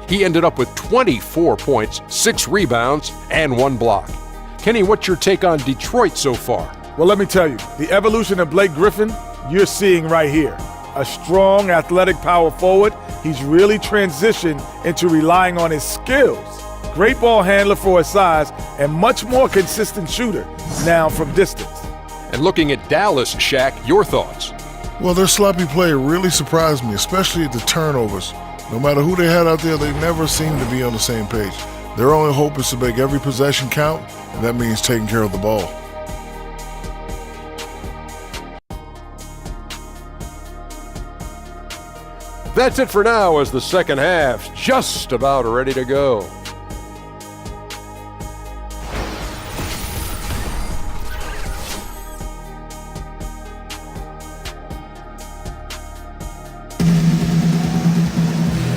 He ended up with 24 points, 6 rebounds, and 1 block. Kenny, what's your take on Detroit so far? Well, let me tell you, the evolution of Blake Griffin, you're seeing right here. A strong, athletic power forward. He's really transitioned into relying on his skills. Great ball handler for his size and much more consistent shooter now from distance. And looking at Dallas, Shaq, your thoughts? Well, their sloppy play really surprised me, especially the turnovers. No matter who they had out there, they never seemed to be on the same page. Their only hope is to make every possession count, and that means taking care of the ball. That's it for now as the second half's just about ready to go.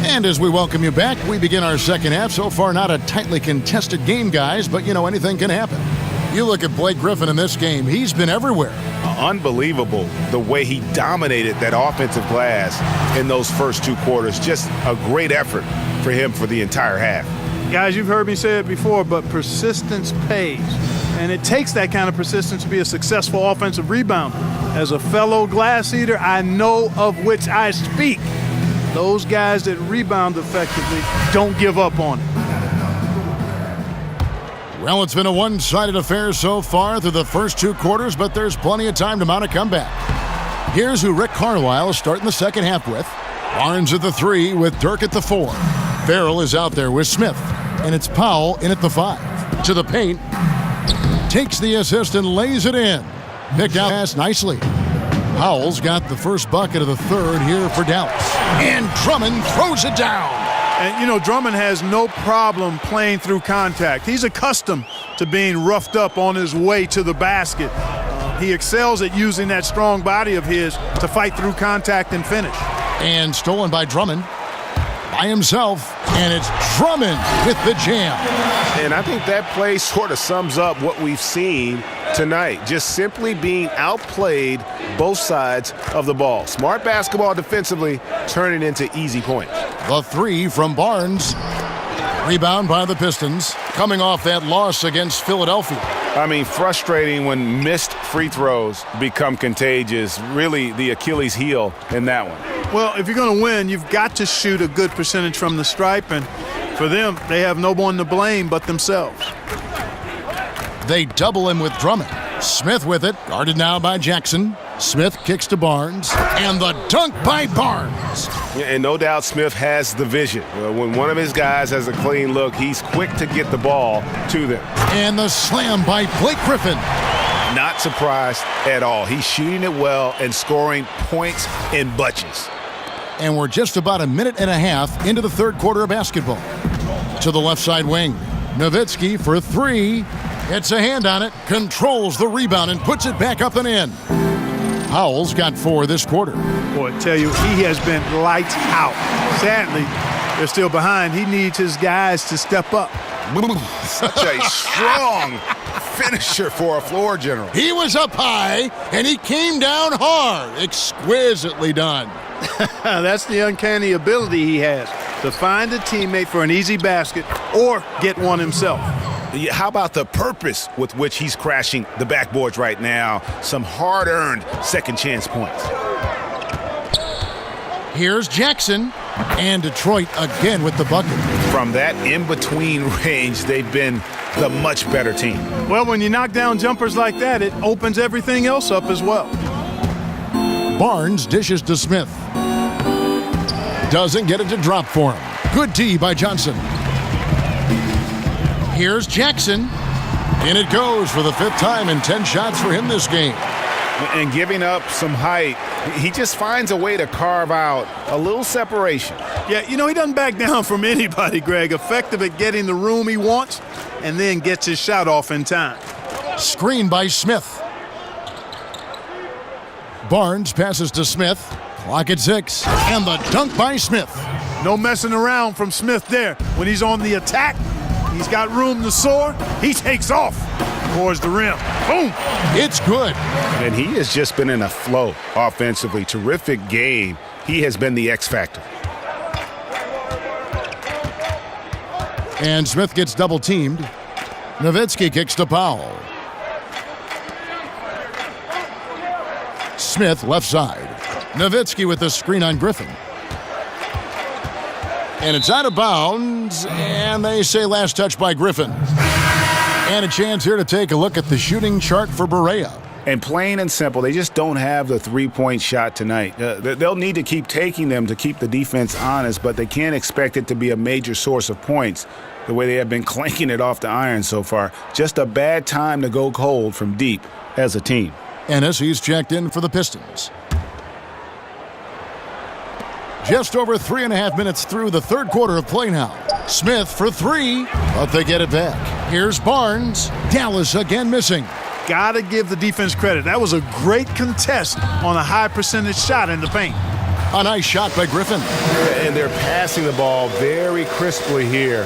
And as we welcome you back, we begin our second half. So far, not a tightly contested game, guys, but, you know, anything can happen. You look at Blake Griffin in this game, he's been everywhere. Unbelievable the way he dominated that offensive glass in those first 2 quarters. Just a great effort for him for the entire half. Guys, you've heard me say it before, but persistence pays. And it takes that kind of persistence to be a successful offensive rebounder. As a fellow glass eater, I know of which I speak. Those guys that rebound effectively don't give up on it. Well, it's been a one-sided affair so far through the first 2 quarters, but there's plenty of time to mount a comeback. Here's who Rick Carlisle is starting the second half with. Barnes at the 3 with Dirk at the 4. Farrell is out there with Smith, and it's Powell in at the 5. To the paint, takes the assist and lays it in. Picked out pass nicely. Howell's got the first bucket of the third here for Dallas. And Drummond throws it down. And, you know, Drummond has no problem playing through contact. He's accustomed to being roughed up on his way to the basket. He excels at using that strong body of his to fight through contact and finish. And stolen by Drummond by himself. And it's Drummond with the jam. And I think that play sort of sums up what we've seen tonight. Just simply being outplayed both sides of the ball. Smart basketball defensively, turning into easy points. The three from Barnes. Rebound by the Pistons, coming off that loss against Philadelphia. I mean, frustrating when missed free throws become contagious. Really the Achilles heel in that one. Well, if you're going to win, you've got to shoot a good percentage from the stripe. And for them, they have no one to blame but themselves. They double him with Drummond. Smith with it, guarded now by Jackson. Smith kicks to Barnes, and the dunk by Barnes. Yeah, and no doubt Smith has the vision. When one of his guys has a clean look, he's quick to get the ball to them. And the slam by Blake Griffin. Not surprised at all. He's shooting it well and scoring points in bunches. And we're just about a minute and a half into the third quarter of basketball. To the left side wing, Nowitzki for three. Gets a hand on it, controls the rebound, and puts it back up and in. Howell's got 4 this quarter. Boy, I tell you, he has been lights out. Sadly, they're still behind. He needs his guys to step up. Such a strong finisher for a floor general. He was up high, and he came down hard. Exquisitely done. That's the uncanny ability he has to find a teammate for an easy basket or get one himself. How about the purpose with which he's crashing the backboards right now? Some hard-earned second chance points. Here's Jackson, and Detroit again with the bucket. From that in-between range, they've been the much better team. Well, when you knock down jumpers like that, it opens everything else up as well. Barnes dishes to Smith. Doesn't get it to drop for him. Good D by Johnson. Here's Jackson. And it goes for the 5th time and 10 shots for him this game. And giving up some height, he just finds a way to carve out a little separation. Yeah, you know, he doesn't back down from anybody, Greg. Effective at getting the room he wants and then gets his shot off in time. Screen by Smith. Barnes passes to Smith. Clock at 6. And the dunk by Smith. No messing around from Smith there. When he's on the attack, he's got room to soar. He takes off towards the rim. Boom. It's good. And he has just been in a flow offensively. Terrific game. He has been the X factor. And Smith gets double teamed. Nowitzki kicks to Powell. Smith left side. Nowitzki with the screen on Griffin. And it's out of bounds, and they say last touch by Griffin. And a chance here to take a look at the shooting chart for Barea. And plain and simple, they just don't have the three-point shot tonight. They'll need to keep taking them to keep the defense honest, but they can't expect it to be a major source of points the way they have been clanking it off the iron so far. Just a bad time to go cold from deep as a team. Ennis, he's checked in for the Pistons. Just over 3.5 minutes through the third quarter of play now. Smith for three, but they get it back. Here's Barnes. Dallas again missing. Got to give the defense credit. That was a great contest on a high percentage shot in the paint. A nice shot by Griffin. And they're passing the ball very crisply here.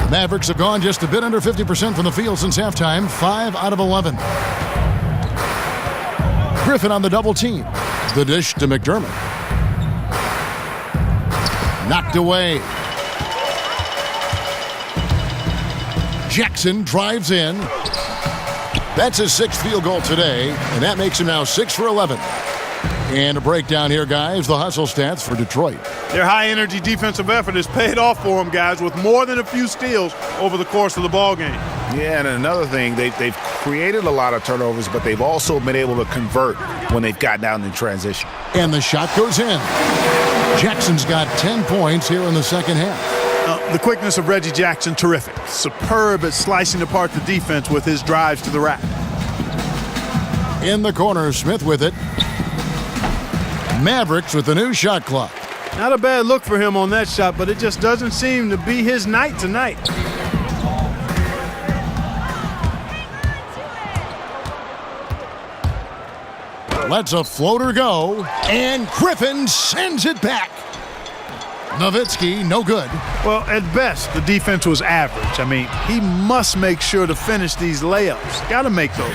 The Mavericks have gone just a bit under 50% from the field since halftime, 5 out of 11. Griffin on the double team. The dish to McDermott. Knocked away. Jackson drives in. That's his 6th field goal today, and that makes him now 6 for 11. And a breakdown here, guys, the hustle stats for Detroit. Their high-energy defensive effort has paid off for them, guys, with more than a few steals over the course of the ballgame. Yeah, and another thing, they've created a lot of turnovers, but they've also been able to convert when they've gotten out in transition. And the shot goes in. Jackson's got 10 points here in the second half. The quickness of Reggie Jackson, terrific. Superb at slicing apart the defense with his drives to the rack. In the corner, Smith with it. Mavericks with the new shot clock. Not a bad look for him on that shot, but it just doesn't seem to be his night tonight. Lets a floater go, and Griffin sends it back. Nowitzki, no good. Well, at best, the defense was average. I mean, he must make sure to finish these layups. Got to make those.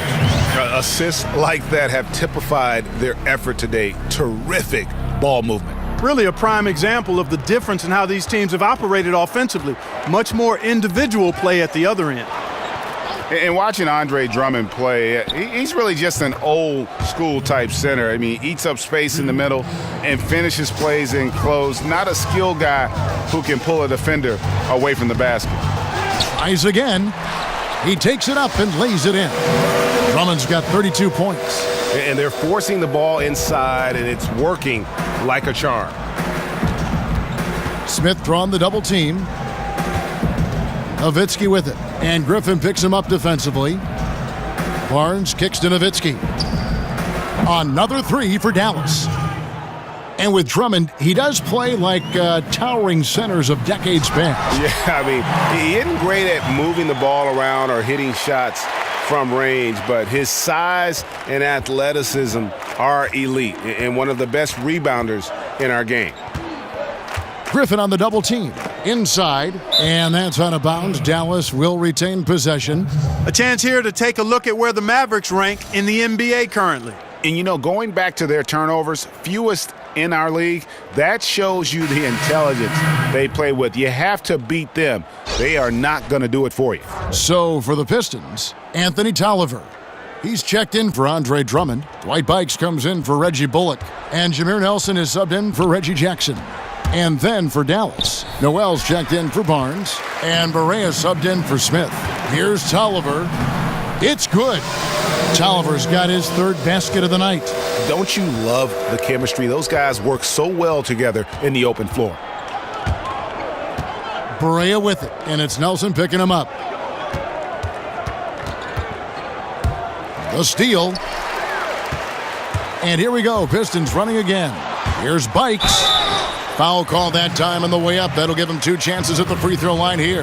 Assists like that have typified their effort today. Terrific ball movement. Really a prime example of the difference in how these teams have operated offensively. Much more individual play at the other end. And watching Andre Drummond play, he's really just an old school type center. I mean, he eats up space in the middle and finishes plays in close. Not a skilled guy who can pull a defender away from the basket. Tries again. He takes it up and lays it in. Drummond's got 32 points. And they're forcing the ball inside, and it's working like a charm. Smith drawn the double team. Nowitzki with it. And Griffin picks him up defensively. Barnes kicks to Nowitzki. Another three for Dallas. And with Drummond, he does play like towering centers of decades past. Yeah, I mean, he isn't great at moving the ball around or hitting shots from range, but his size and athleticism are elite and one of the best rebounders in our game. Griffin on the double team. Inside, and that's out of bounds. Dallas will retain possession. A chance here to take a look at where the Mavericks rank in the NBA currently. And, you know, going back to their turnovers, fewest in our league, that shows you the intelligence they play with. You have to beat them. They are not going to do it for you. So for the Pistons, Anthony Tolliver. He's checked in for Andre Drummond. Dwight Bikes comes in for Reggie Bullock. And Jameer Nelson is subbed in for Reggie Jackson. And then for Dallas, Noel's checked in for Barnes, and Barea subbed in for Smith. Here's Tolliver. It's good. Tolliver's got his third basket of the night. Don't you love the chemistry? Those guys work so well together in the open floor. Barea with it, and it's Nelson picking him up. The steal. And here we go, Pistons running again. Here's Bikes. Foul call that time on the way up. That'll give him two chances at the free throw line here.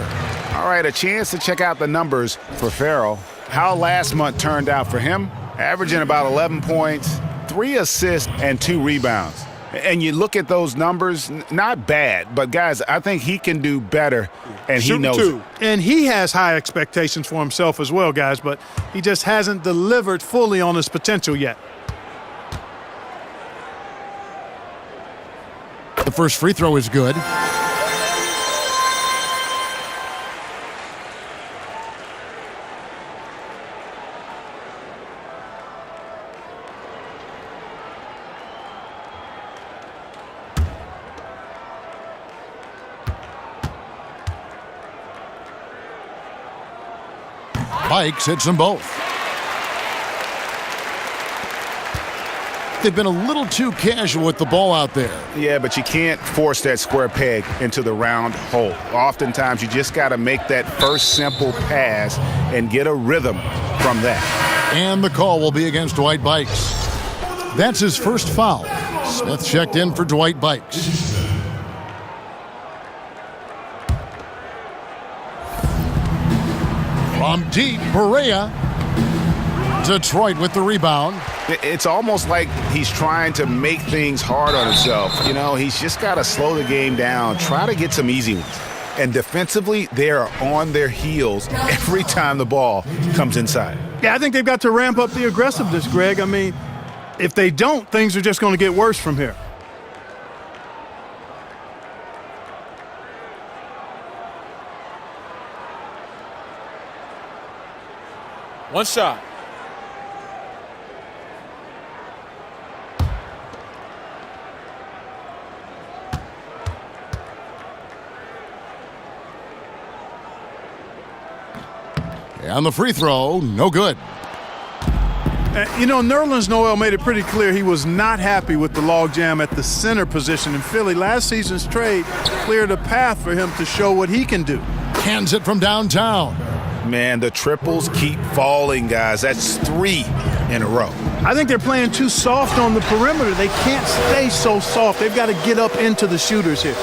All right, a chance to check out the numbers for Farrell. How last month turned out for him, averaging about 11 points, 3 assists, and 2 rebounds. And you look at those numbers, not bad, but guys, I think he can do better, and he knows it. And he has high expectations for himself as well, guys, but he just hasn't delivered fully on his potential yet. The first free throw is good. Bikes hits them both. They've been a little too casual with the ball out there. Yeah, but you can't force that square peg into the round hole. Oftentimes, you just got to make that first simple pass and get a rhythm from that. And the call will be against Dwight Bikes. That's his first foul. Smith checked in for Dwight Bikes. From deep, Barea. Detroit with the rebound. It's almost like he's trying to make things hard on himself. You know, he's just got to slow the game down, try to get some easy ones. And defensively, they are on their heels every time the ball comes inside. Yeah, I think they've got to ramp up the aggressiveness, Greg. I mean, if they don't, things are just going to get worse from here. One shot. And the free throw, no good. You know, Nerlens Noel made it pretty clear he was not happy with the logjam at the center position in Philly. Last season's trade cleared a path for him to show what he can do. Hands it from downtown. Man, the triples keep falling, guys. That's 3 in a row. I think they're playing too soft on the perimeter. They can't stay so soft. They've got to get up into the shooters here.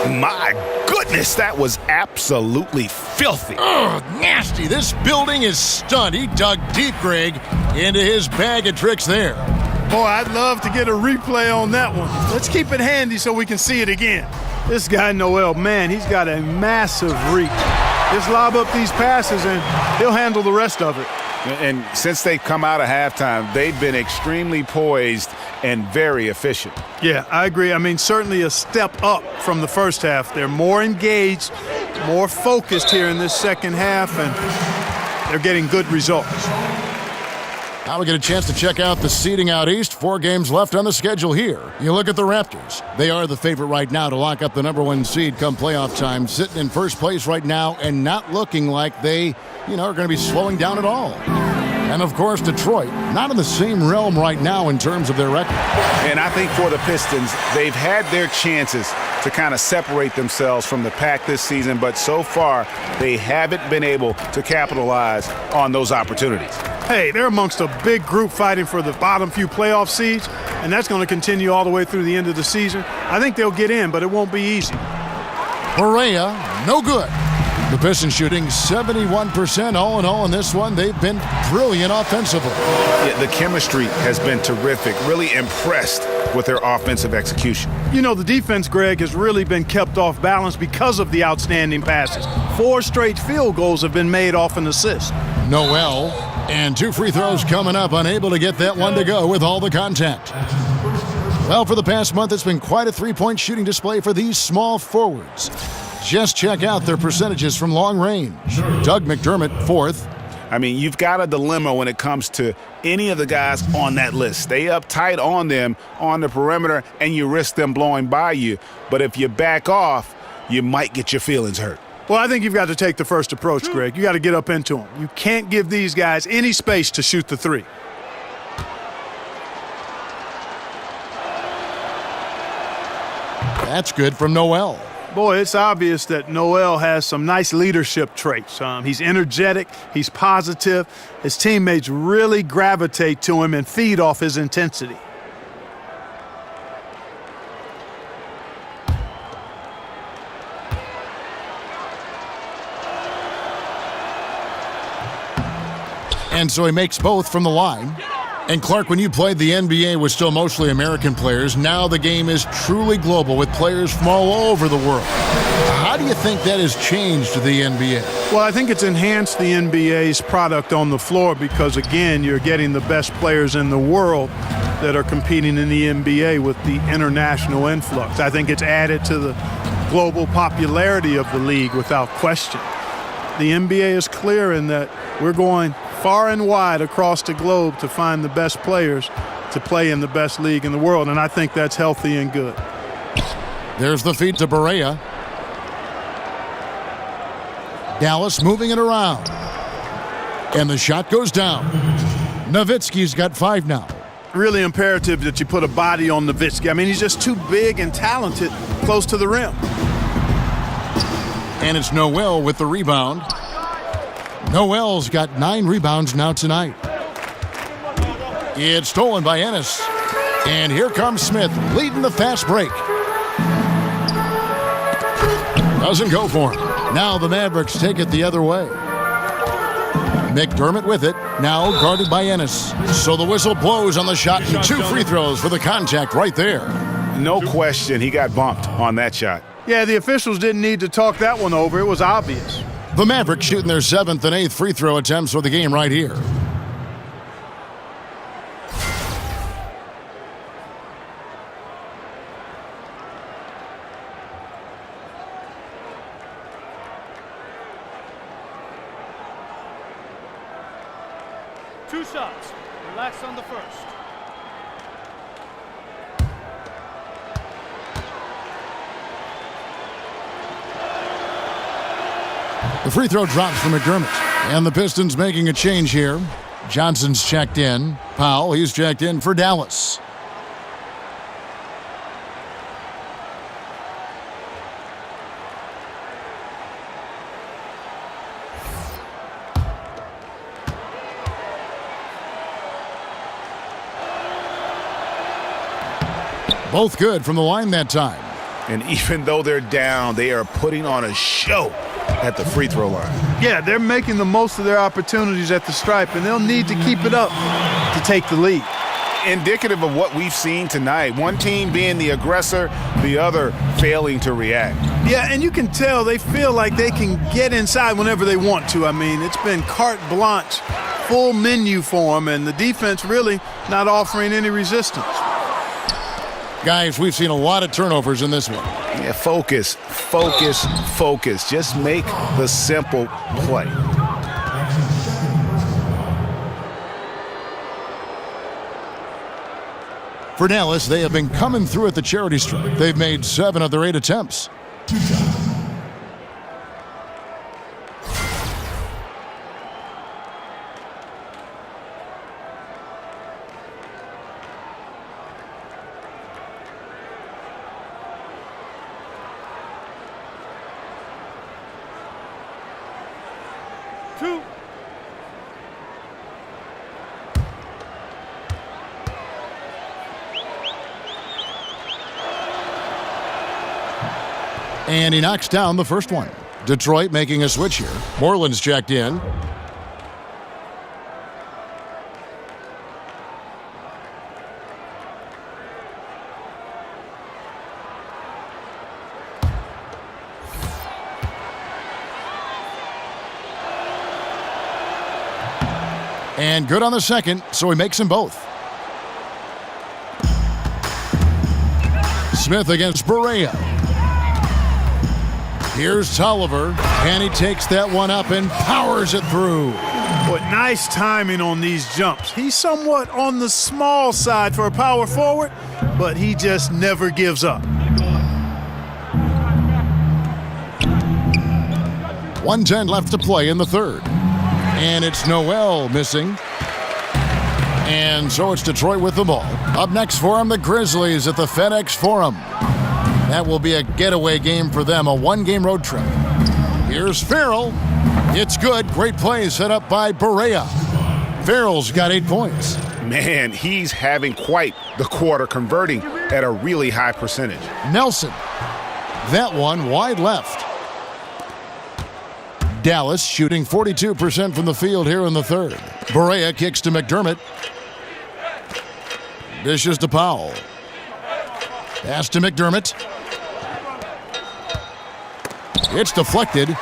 My goodness, that was absolutely filthy. Oh, nasty. This building is stunned. He dug deep, Greg, into his bag of tricks there. Boy, I'd love to get a replay on that one. Let's keep it handy so we can see it again. This guy, Noel, man, he's got a massive reach. Just lob up these passes and he'll handle the rest of it. And since they've come out of halftime, they've been extremely poised and very efficient. Yeah, I agree. I mean, certainly a step up from the first half. They're more engaged, more focused here in this second half, and they're getting good results. Now we get a chance to check out the seeding out east. 4 games left on the schedule here. You look at the Raptors. They are the favorite right now to lock up the #1 seed come playoff time, sitting in first place right now and not looking like they, are going to be slowing down at all. And, of course, Detroit, not in the same realm right now in terms of their record. And I think for the Pistons, they've had their chances to kind of separate themselves from the pack this season, but so far they haven't been able to capitalize on those opportunities. Hey, they're amongst a big group fighting for the bottom few playoff seeds, and that's going to continue all the way through the end of the season. I think they'll get in, but it won't be easy. Correa, no good. The Pistons shooting 71% all in all in this one. They've been brilliant offensively. Yeah, the chemistry has been terrific. Really impressed with their offensive execution. The defense, Greg, has really been kept off balance because of the outstanding passes. 4 straight field goals have been made off an assist. Noel, and 2 free throws coming up, unable to get that one to go with all the contact. Well, for the past month, it's been quite a three-point shooting display for these small forwards. Just check out their percentages from long range. Doug McDermott, 4th. I mean, you've got a dilemma when it comes to any of the guys on that list. Stay up tight on them on the perimeter, and you risk them blowing by you. But if you back off, you might get your feelings hurt. Well, I think you've got to take the first approach, Greg. You got to get up into them. You can't give these guys any space to shoot the three. That's good from Noel. Boy, it's obvious that Noel has some nice leadership traits. He's energetic, he's positive. His teammates really gravitate to him and feed off his intensity. And so he makes both from the line. And Clark, when you played the NBA with still mostly American players, now the game is truly global with players from all over the world. How do you think that has changed the NBA? Well, I think it's enhanced the NBA's product on the floor because, again, you're getting the best players in the world that are competing in the NBA with the international influx. I think it's added to the global popularity of the league without question. The NBA is clear in that we're going far and wide across the globe to find the best players to play in the best league in the world, and I think that's healthy and good. There's the feed to Barea. Dallas moving it around. And the shot goes down. Nowitzki's got 5 now. Really imperative that you put a body on Nowitzki. I mean, he's just too big and talented close to the rim. And it's Noel with the rebound. Noel's got 9 rebounds now tonight. It's stolen by Ennis. And here comes Smith leading the fast break. Doesn't go for him. Now the Mavericks take it the other way. McDermott with it, now guarded by Ennis. So the whistle blows on the shot and 2 free throws for the contact right there. No question he got bumped on that shot. Yeah, the officials didn't need to talk that one over. It was obvious. The Mavericks shooting their 7th and 8th free throw attempts for the game right here. Two shots. Relax on the first. The free throw drops from McDermott. And the Pistons making a change here. Johnson's checked in. Powell, he's checked in for Dallas. Both good from the line that time. And even though they're down, they are putting on a show at the free throw line. Yeah, they're making the most of their opportunities at the stripe, and they'll need to keep it up to take the lead. Indicative of what we've seen tonight. One team being the aggressor, the other failing to react. Yeah, and you can tell they feel like they can get inside whenever they want to. I mean, it's been carte blanche, full menu for them, and the defense really not offering any resistance. Guys, we've seen a lot of turnovers in this one. Yeah, focus. Just make the simple play. For Dallas, they have been coming through at the charity stripe. They've made 7 of their 8 attempts. And he knocks down the first one. Detroit making a switch here. Moreland's checked in. And good on the second, so he makes them both. Smith against Barea. Here's Tolliver, and he takes that one up and powers it through. But nice timing on these jumps. He's somewhat on the small side for a power forward, but he just never gives up. 1:10 left to play in the third. And it's Noel missing. And so it's Detroit with the ball. Up next for them, the Grizzlies at the FedEx Forum. That will be a getaway game for them, a one-game road trip. Here's Farrell. It's good. Great play set up by Barea. Farrell's got 8 points. Man, he's having quite the quarter, converting at a really high percentage. Nelson. That one wide left. Dallas shooting 42% from the field here in the third. Barea kicks to McDermott. Dishes to Powell. Pass to McDermott. It's deflected.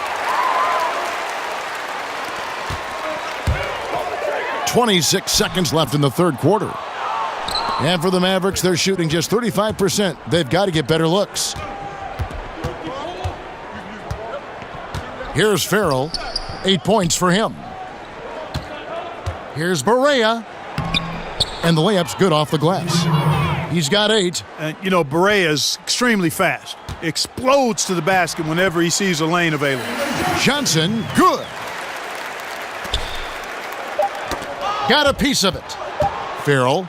26 seconds left in the third quarter. And for the Mavericks, they're shooting just 35%. They've got to get better looks. Here's Farrell. 8 points for him. Here's Barea. And the layup's good off the glass. He's got 8. And, you know, Barea's extremely fast. Explodes to the basket whenever he sees a lane available. Johnson, good. Got a piece of it. Farrell.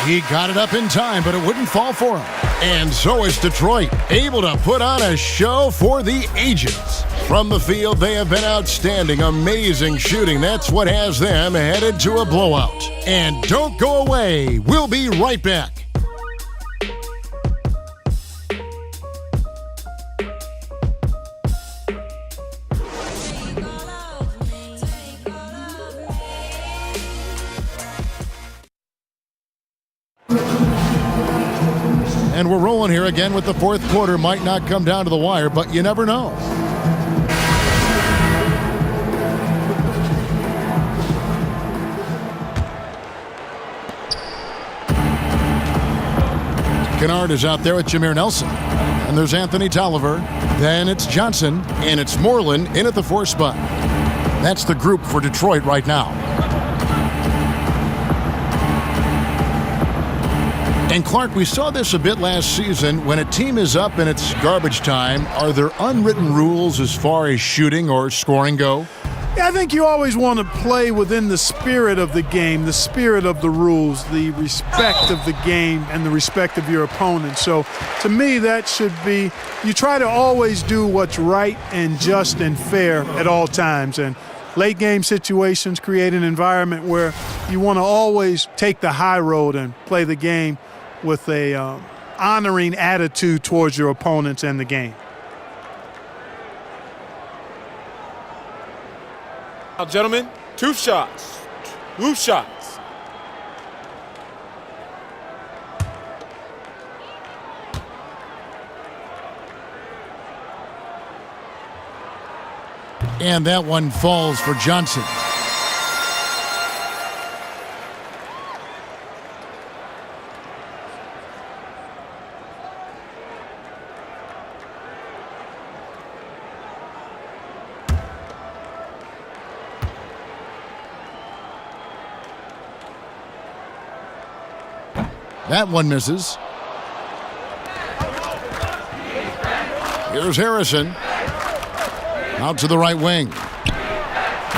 He got it up in time, but it wouldn't fall for him. And so is Detroit, able to put on a show for the ages. From the field, they have been outstanding, amazing shooting. That's what has them headed to a blowout. And don't go away. We'll be right back. And we're rolling here again with the fourth quarter. Might not come down to the wire, but you never know. Kennard is out there with Jameer Nelson. And there's Anthony Tolliver. Then it's Johnson. And it's Moreland in at the 4 spot. That's the group for Detroit right now. And Clark, we saw this a bit last season. When a team is up and it's garbage time, are there unwritten rules as far as shooting or scoring go? Yeah, I think you always want to play within the spirit of the game, the spirit of the rules, the respect of the game, and the respect of your opponent. So to me, that should be, you try to always do what's right and just and fair at all times. And late game situations create an environment where you want to always take the high road and play the game with a honoring attitude towards your opponents and the game. Now, gentlemen, 2 shots. 2 shots. And that one falls for Johnson. That one misses. Here's Harrison. Out to the right wing.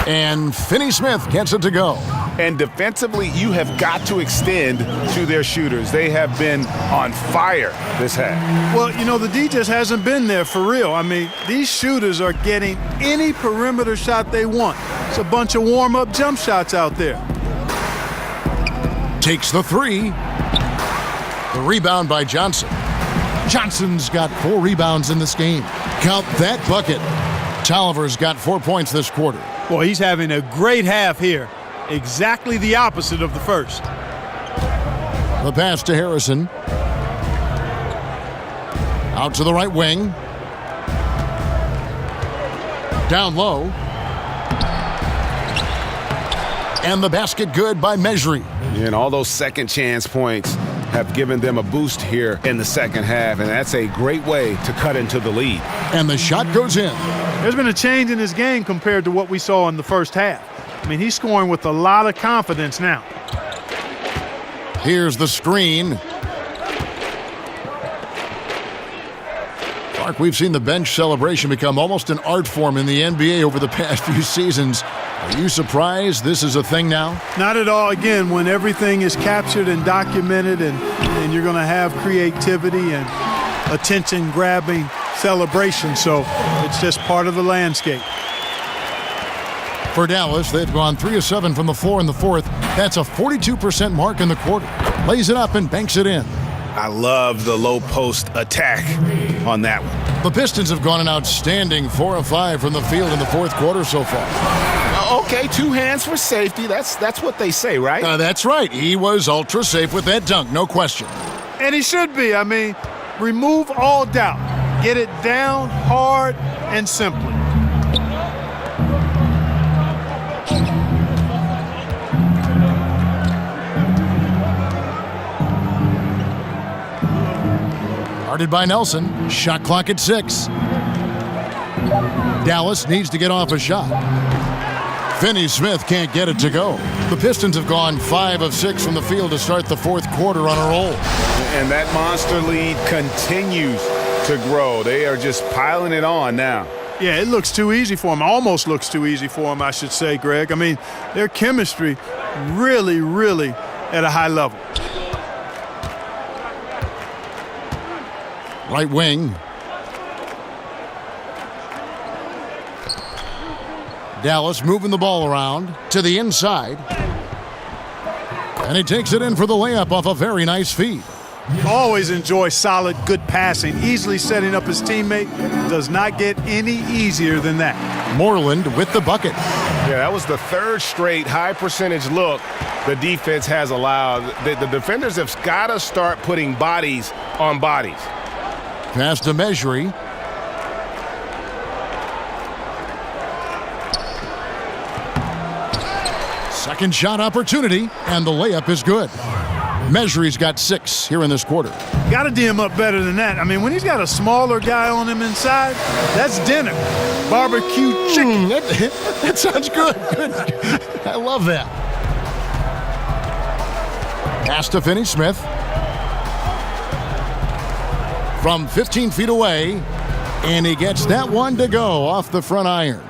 And Finney Smith gets it to go. And defensively, you have got to extend to their shooters. They have been on fire this half. Well, you know, the D just hasn't been there for real. I mean, these shooters are getting any perimeter shot they want. It's a bunch of warm-up jump shots out there. Takes the 3. The rebound by Johnson. Johnson's got 4 rebounds in this game. Count that bucket. Tolliver's got 4 points this quarter. Well, he's having a great half here. Exactly the opposite of the first. The pass to Harrison. Out to the right wing. Down low. And the basket good by Mejri. And all those second chance points have given them a boost here in the second half, and that's a great way to cut into the lead. And the shot goes in. There's been a change in his game compared to what we saw in the first half. I mean, he's scoring with a lot of confidence now. Here's the screen. Clark, we've seen the bench celebration become almost an art form in the NBA over the past few seasons. Are you surprised this is a thing now? Not at all. Again, when everything is captured and documented and you're going to have creativity and attention-grabbing celebration. So it's just part of the landscape. For Dallas, they've gone 3 of 7 from the floor in the fourth. That's a 42% mark in the quarter. Lays it up and banks it in. I love the low post attack on that one. The Pistons have gone an outstanding 4 of 5 from the field in the fourth quarter so far. Okay, 2 hands for safety. That's what they say, right? That's right. He was ultra safe with that dunk, no question. And he should be. I mean, remove all doubt. Get it down hard and simply. Guarded by Nelson. Shot clock at 6. Dallas needs to get off a shot. Finney Smith can't get it to go. The Pistons have gone 5 of 6 from the field to start the fourth quarter on a roll. And that monster lead continues to grow. They are just piling it on now. Yeah, it looks too easy for them. Almost looks too easy for them, I should say, Greg. I mean, their chemistry really, really at a high level. Right wing. Dallas moving the ball around to the inside. And he takes it in for the layup off a very nice feed. Always enjoy solid, good passing. Easily setting up his teammate. Does not get any easier than that. Moreland with the bucket. Yeah, that was the 3rd straight high percentage look the defense has allowed. The defenders have got to start putting bodies on bodies. Pass to Mejri. Second shot opportunity, and the layup is good. Mejri's got 6 here in this quarter. Got to D him up better than that. I mean, when he's got a smaller guy on him inside, that's dinner. Barbecue chicken. That sounds good. I love that. Pass to Finney Smith. From 15 feet away, and he gets that one to go off the front iron.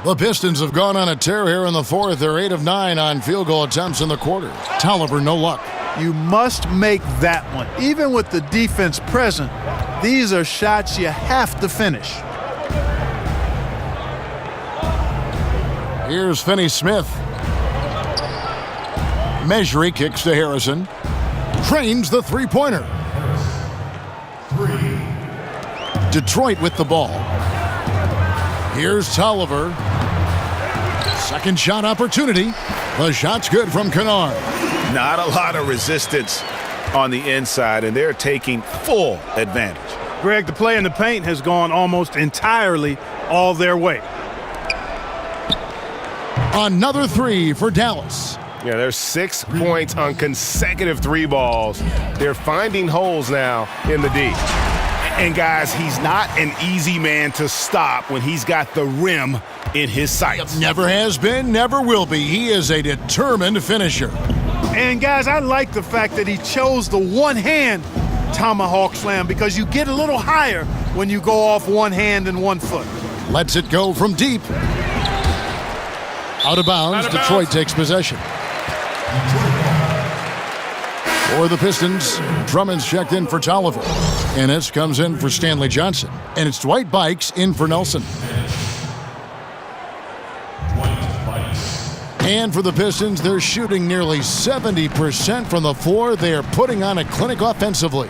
The Pistons have gone on a tear here in the fourth. They're 8 of 9 on field goal attempts in the quarter. Tolliver, no luck. You must make that one. Even with the defense present, these are shots you have to finish. Here's Finney Smith. Mejri kicks to Harrison. Trains the three-pointer. Detroit with the ball. Here's Tolliver. Second shot opportunity. The shot's good from Kennard. Not a lot of resistance on the inside, and they're taking full advantage. Greg, the play in the paint has gone almost entirely all their way. Another three for Dallas. Yeah, there's 6 points on consecutive three balls. They're finding holes now in the D. And guys, he's not an easy man to stop when he's got the rim in his sights. Never has been, never will be. He is a determined finisher. And guys, I like the fact that he chose the one-hand tomahawk slam because you get a little higher when you go off one hand and 1 foot. Lets it go from deep. Out of bounds, Detroit takes possession. For the Pistons, Drummond's checked in for Tolliver. Ennis comes in for Stanley Johnson. And it's Dwight Bikes in for Nelson. And for the Pistons, they're shooting nearly 70% from the floor. They are putting on a clinic offensively.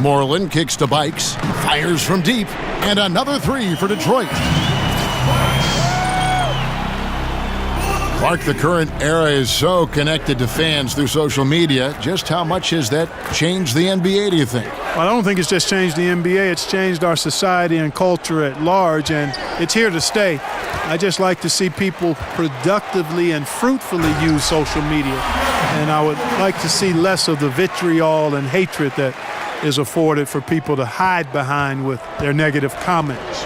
Moreland kicks to Bikes, fires from deep, and another three for Detroit. Clark, the current era is so connected to fans through social media. Just how much has that changed the NBA, do you think? Well, I don't think it's just changed the NBA. It's changed our society and culture at large, and it's here to stay. I just like to see people productively and fruitfully use social media, and I would like to see less of the vitriol and hatred that is afforded for people to hide behind with their negative comments.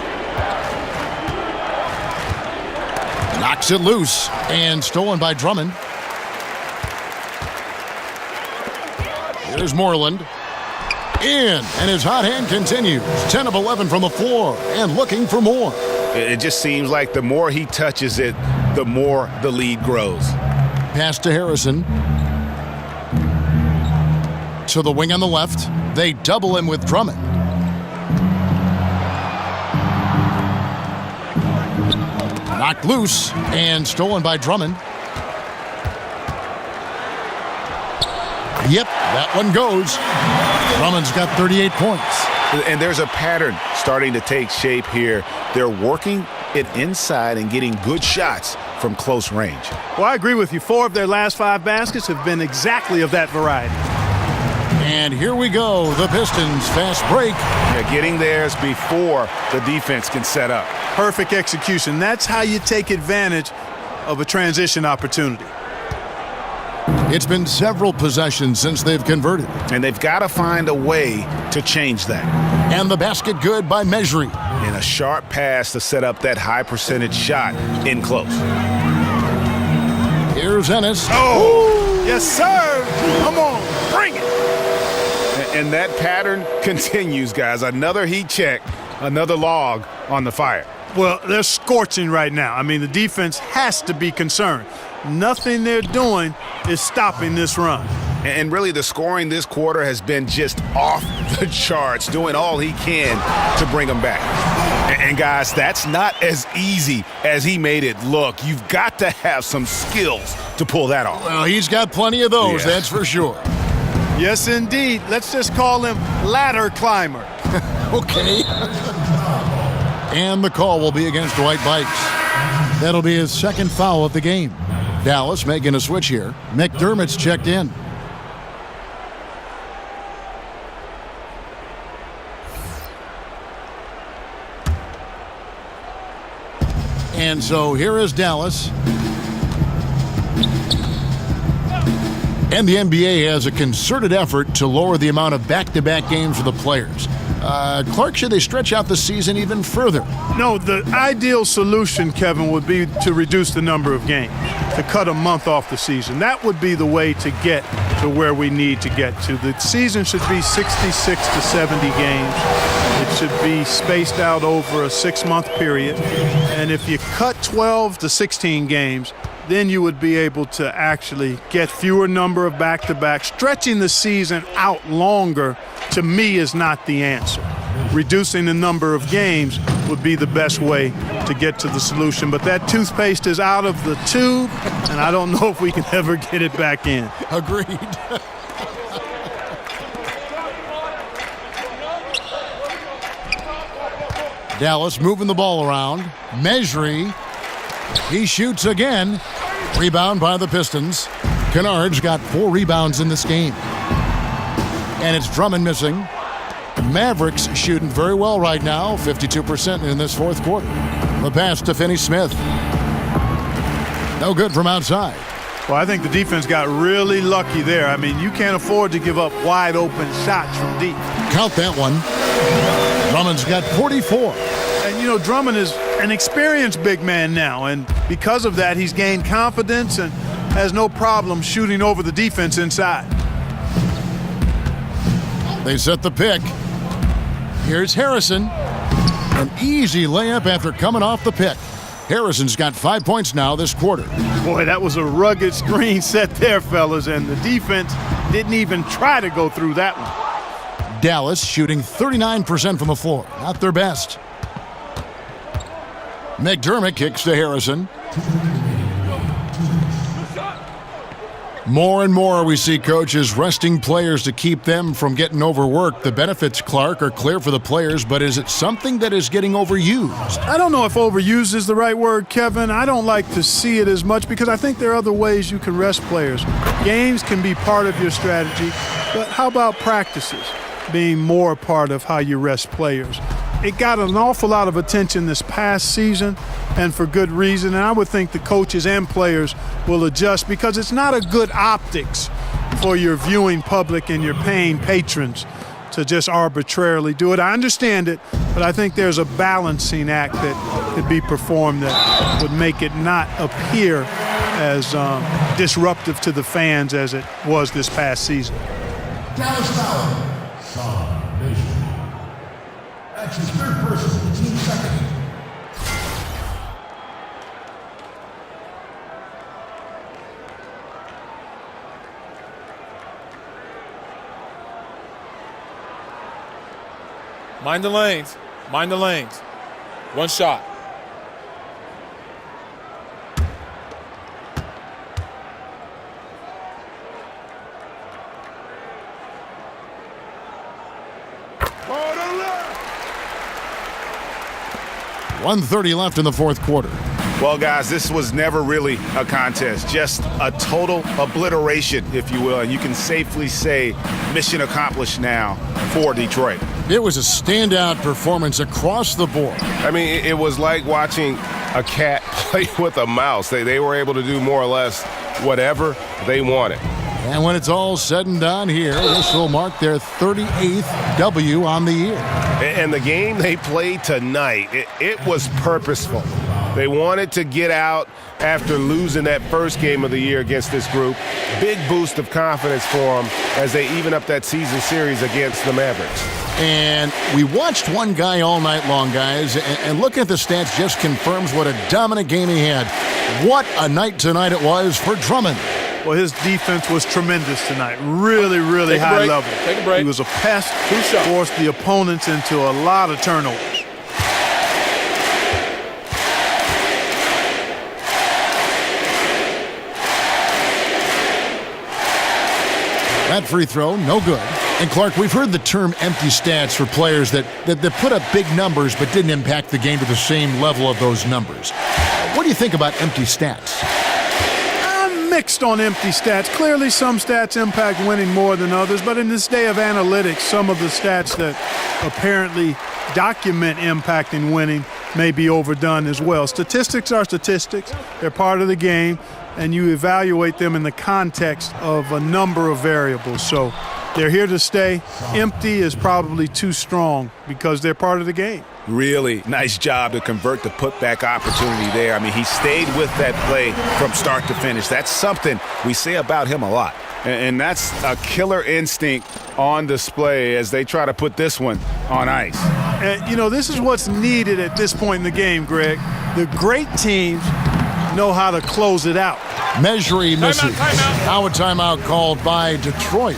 Knocks it loose and stolen by Drummond. Here's Moreland. In, and his hot hand continues. 10 of 11 from the floor and looking for more. It just seems like the more he touches it, the more the lead grows. Pass to Harrison. To the wing on the left. They double him with Drummond. Knocked loose and stolen by Drummond. Yep, that one goes. Drummond's got 38 points. And there's a pattern starting to take shape here. They're working it inside and getting good shots from close range. Well, I agree with you. 4 of their last 5 baskets have been exactly of that variety. And here we go. The Pistons fast break. Yeah, getting theirs before the defense can set up. Perfect execution. That's how you take advantage of a transition opportunity. It's been several possessions since they've converted. And they've got to find a way to change that. And the basket good by Mejri. And a sharp pass to set up that high percentage shot in close. Here's Ennis. Oh, yes, sir. Come on, bring it. And that pattern continues, guys. Another heat check, another log on the fire. Well, they're scorching right now. I mean, the defense has to be concerned. Nothing they're doing is stopping this run. And really, the scoring this quarter has been just off the charts, doing all he can to bring them back. And guys, that's not as easy as he made it look. You've got to have some skills to pull that off. Well, he's got plenty of those, that's for sure. Yes, indeed. Let's just call him ladder climber. Okay. And the call will be against Dwight Bikes. That'll be his second foul of the game. Dallas making a switch here. McDermott's checked in. And so here is Dallas. And the NBA has a concerted effort to lower the amount of back-to-back games for the players. Clark, should they stretch out the season even further? No, the ideal solution, Kevin, would be to reduce the number of games, to cut a month off the season. That would be the way to get to where we need to get to. The season should be 66 to 70 games. It should be spaced out over a 6-month period. And if you cut 12 to 16 games, then you would be able to actually get fewer number of back-to-back. Stretching the season out longer, to me, is not the answer. Reducing the number of games would be the best way to get to the solution. But that toothpaste is out of the tube, and I don't know if we can ever get it back in. Agreed. Dallas moving the ball around. Mejri. He shoots again. Rebound by the Pistons. Kennard's got 4 rebounds in this game. And it's Drummond missing. Mavericks shooting very well right now, 52% in this fourth quarter. The pass to Finney-Smith. No good from outside. Well, I think the defense got really lucky there. I mean, you can't afford to give up wide open shots from deep. Count that one. Drummond's got 44. And, you know, Drummond is an experienced big man now, and because of that, he's gained confidence and has no problem shooting over the defense inside. They set the pick. Here's Harrison. An easy layup after coming off the pick. Harrison's got 5 points now this quarter. Boy, that was a rugged screen set there, fellas, and the defense didn't even try to go through that one. Dallas shooting 39% from the floor. Not their best. McDermott kicks to Harrison. More and more we see coaches resting players to keep them from getting overworked. The benefits, Clark, are clear for the players, but is it something that is getting overused? I don't know if overused is the right word, Kevin. I don't like to see it as much because I think there are other ways you can rest players. Games can be part of your strategy, but how about practices being more a part of how you rest players? It got an awful lot of attention this past season, and for good reason. And I would think the coaches and players will adjust because it's not a good optics for your viewing public and your paying patrons to just arbitrarily do it. I understand it, but I think there's a balancing act that could be performed that would make it not appear as disruptive to the fans as it was this past season. Dallas foul. That's his third person, team second. Mind the lanes. Mind the lanes. One shot. Oh, the left. 1:30 left in the fourth quarter. Well, guys, this was never really a contest, just a total obliteration, if you will. And you can safely say mission accomplished now for Detroit. It was a standout performance across the board. I mean, it was like watching a cat play with a mouse. They were able to do more or less whatever they wanted. And when it's all said and done here, this will mark their 38th W on the year. And the game they played tonight, it was purposeful. They wanted to get out after losing that first game of the year against this group. Big boost of confidence for them as they even up that season series against the Mavericks. And we watched one guy all night long, guys, and looking at the stats just confirms what a dominant game he had. What a night tonight it was for Drummond. Well, his defense was tremendous tonight. Really, really high level. Take a break. He was a pest, forced the opponents into a lot of turnovers. That free throw, no good. And Clark, we've heard the term empty stats for players that put up big numbers but didn't impact the game to the same level of those numbers. What do you think about empty stats? I'm mixed on empty stats. Clearly some stats impact winning more than others, but in this day of analytics, some of the stats that apparently document impacting winning may be overdone as well. Statistics are statistics. They're part of the game, and you evaluate them in the context of a number of variables. So they're here to stay. Empty is probably too strong because they're part of the game. Really nice job to convert the putback opportunity there. I mean, he stayed with that play from start to finish. That's something we say about him a lot. And that's a killer instinct on display as they try to put this one on ice. And, you know, this is what's needed at this point in the game, Greg. The great teams know how to close it out. Mejri misses. Now a timeout called by Detroit.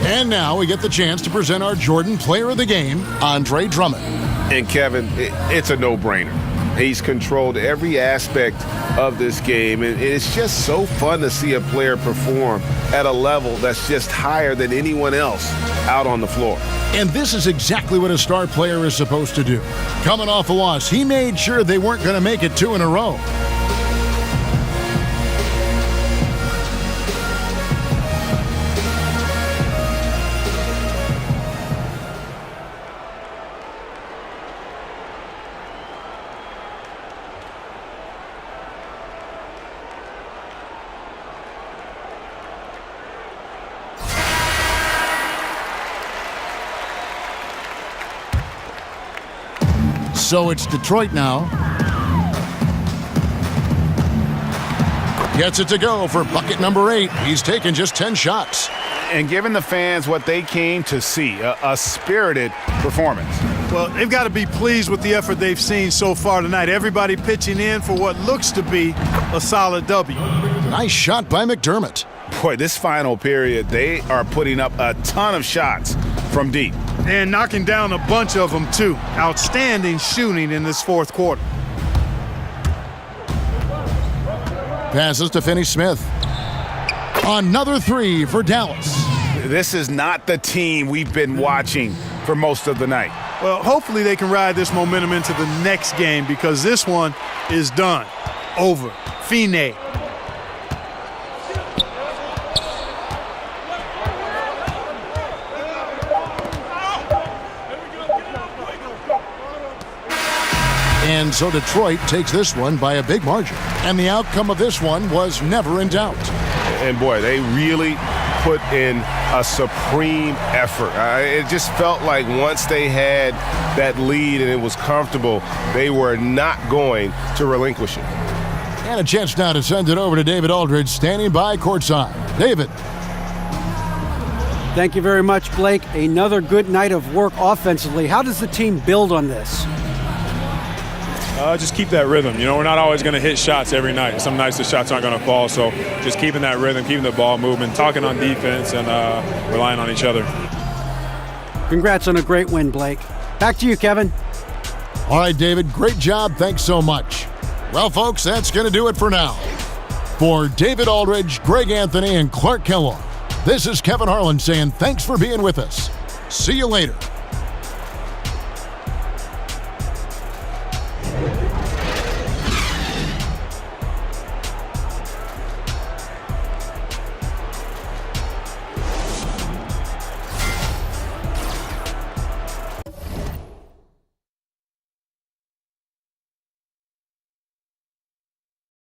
And now we get the chance to present our Jordan Player of the Game, Andre Drummond. And Kevin, it's a no-brainer. He's controlled every aspect of this game, and it's just so fun to see a player perform at a level that's just higher than anyone else out on the floor. And this is exactly what a star player is supposed to do. Coming off a loss, he made sure they weren't going to make it 2 in a row. So it's Detroit now. Gets it to go for bucket number 8. He's taken just 10 shots. And giving the fans what they came to see, a spirited performance. Well, they've got to be pleased with the effort they've seen so far tonight. Everybody pitching in for what looks to be a solid W. Nice shot by McDermott. Boy, this final period, they are putting up a ton of shots from deep. And knocking down a bunch of them, too. Outstanding shooting in this fourth quarter. Passes to Finney-Smith. Another 3 for Dallas. This is not the team we've been watching for most of the night. Well, hopefully they can ride this momentum into the next game because this one is done. Over. Finney. And so Detroit takes this one by a big margin. And the outcome of this one was never in doubt. And boy, they really put in a supreme effort. It just felt like once they had that lead and it was comfortable, they were not going to relinquish it. And a chance now to send it over to David Aldridge, standing by courtside. David. Thank you very much, Blake. Another good night of work offensively. How does the team build on this? Just keep that rhythm. You know, we're not always going to hit shots every night. Some nights the shots aren't going to fall. So just keeping that rhythm, keeping the ball moving, talking on defense, and relying on each other. Congrats on a great win, Blake. Back to you, Kevin. All right, David, great job. Thanks so much. Well, folks, that's going to do it for now. For David Aldridge, Greg Anthony, and Clark Kellogg, this is Kevin Harlan saying thanks for being with us. See you later.